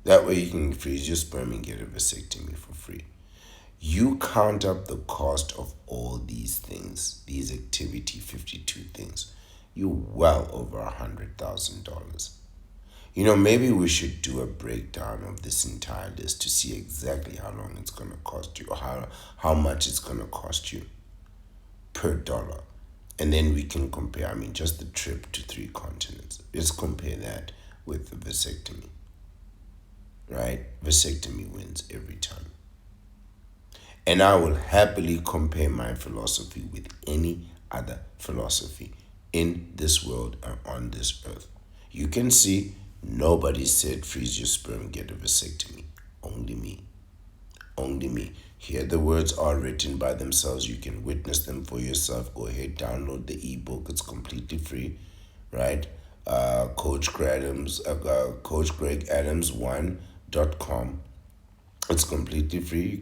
That way you can freeze your sperm and get a vasectomy for free. You count up the cost of all these things, these activity 52 things. You're well over $100,000. Maybe we should do a breakdown of this entire list to see exactly how long it's going to cost you, or how much it's going to cost you per dollar. And then we can compare, just the trip to 3 continents. Let's compare that with the vasectomy, right? Vasectomy wins every time. And I will happily compare my philosophy with any other philosophy in this world and on this earth. You can see nobody said freeze your sperm, get a vasectomy. Only me. Only me. Here the words are written by themselves. You can witness them for yourself. Go ahead, download the ebook. It's completely free, right? Coach Greg Adams, CoachGregAdams1.com. It's completely free.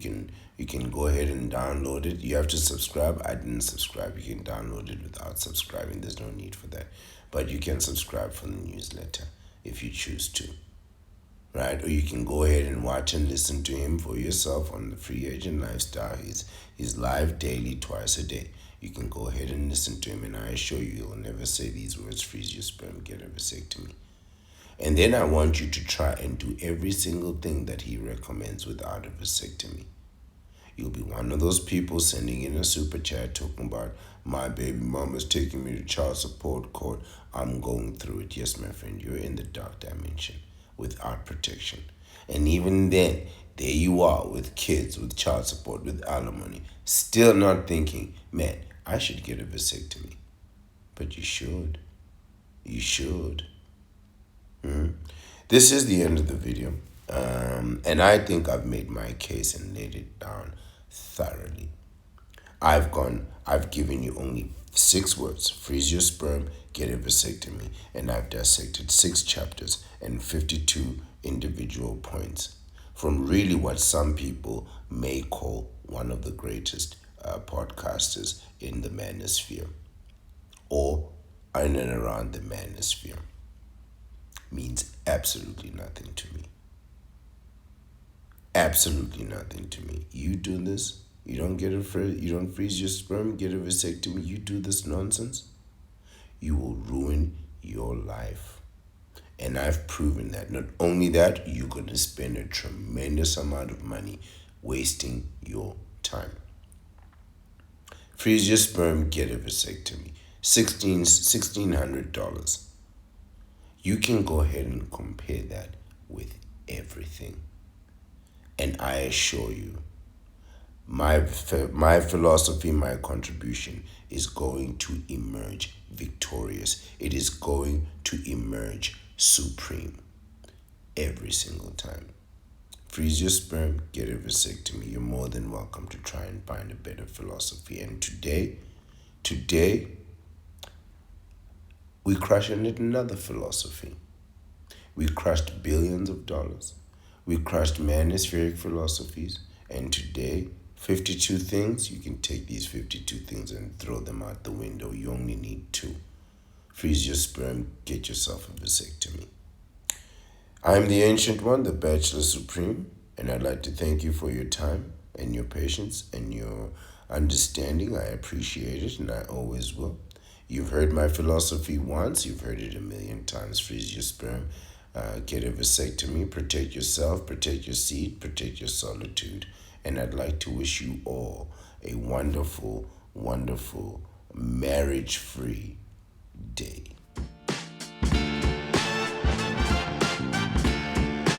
You can go ahead and download it. You have to subscribe. I didn't subscribe. You can download it without subscribing. There's no need for that. But you can subscribe for the newsletter if you choose to. Right? Or you can go ahead and watch and listen to him for yourself on the Free Agent Lifestyle. He's live daily, twice a day. You can go ahead and listen to him, and I assure you, he'll never say these words: freeze your sperm, get a vasectomy. And then I want you to try and do every single thing that he recommends without a vasectomy. You'll be one of those people sending in a super chat talking about, my baby mama's taking me to child support court. I'm going through it. Yes, my friend, you're in the dark dimension without protection. And even then, there you are with kids, with child support, with alimony, still not thinking, man, I should get a vasectomy. But you should. You should. This is the end of the video. And I think I've made my case and laid it down thoroughly. I've given you only 6 words: freeze your sperm, get a vasectomy, and I've dissected 6 chapters and 52 individual points from really what some people may call one of the greatest podcasters in the manosphere, or in and around the manosphere. Means absolutely nothing to me. Absolutely nothing to me. You do this, you don't freeze your sperm, get a vasectomy, you do this nonsense, you will ruin your life. And I've proven that. Not only that, you're going to spend a tremendous amount of money wasting your time. Freeze your sperm, get a vasectomy. $1,600. You can go ahead and compare that with everything. And I assure you, my philosophy, my contribution is going to emerge victorious. It is going to emerge supreme every single time. Freeze your sperm, get a vasectomy. You're more than welcome to try and find a better philosophy. And today, we crush another philosophy. We crushed billions of dollars. We crushed manospheric philosophies. And today, 52 things, you can take these 52 things and throw them out the window. You only need 2. Freeze your sperm, get yourself a vasectomy. I'm the Ancient One, the Bachelor Supreme, and I'd like to thank you for your time and your patience and your understanding. I appreciate it, and I always will. You've heard my philosophy once, you've heard it a million times. Freeze your sperm, get a vasectomy, protect yourself, protect your seed, protect your solitude. And I'd like to wish you all a wonderful, wonderful, marriage-free day.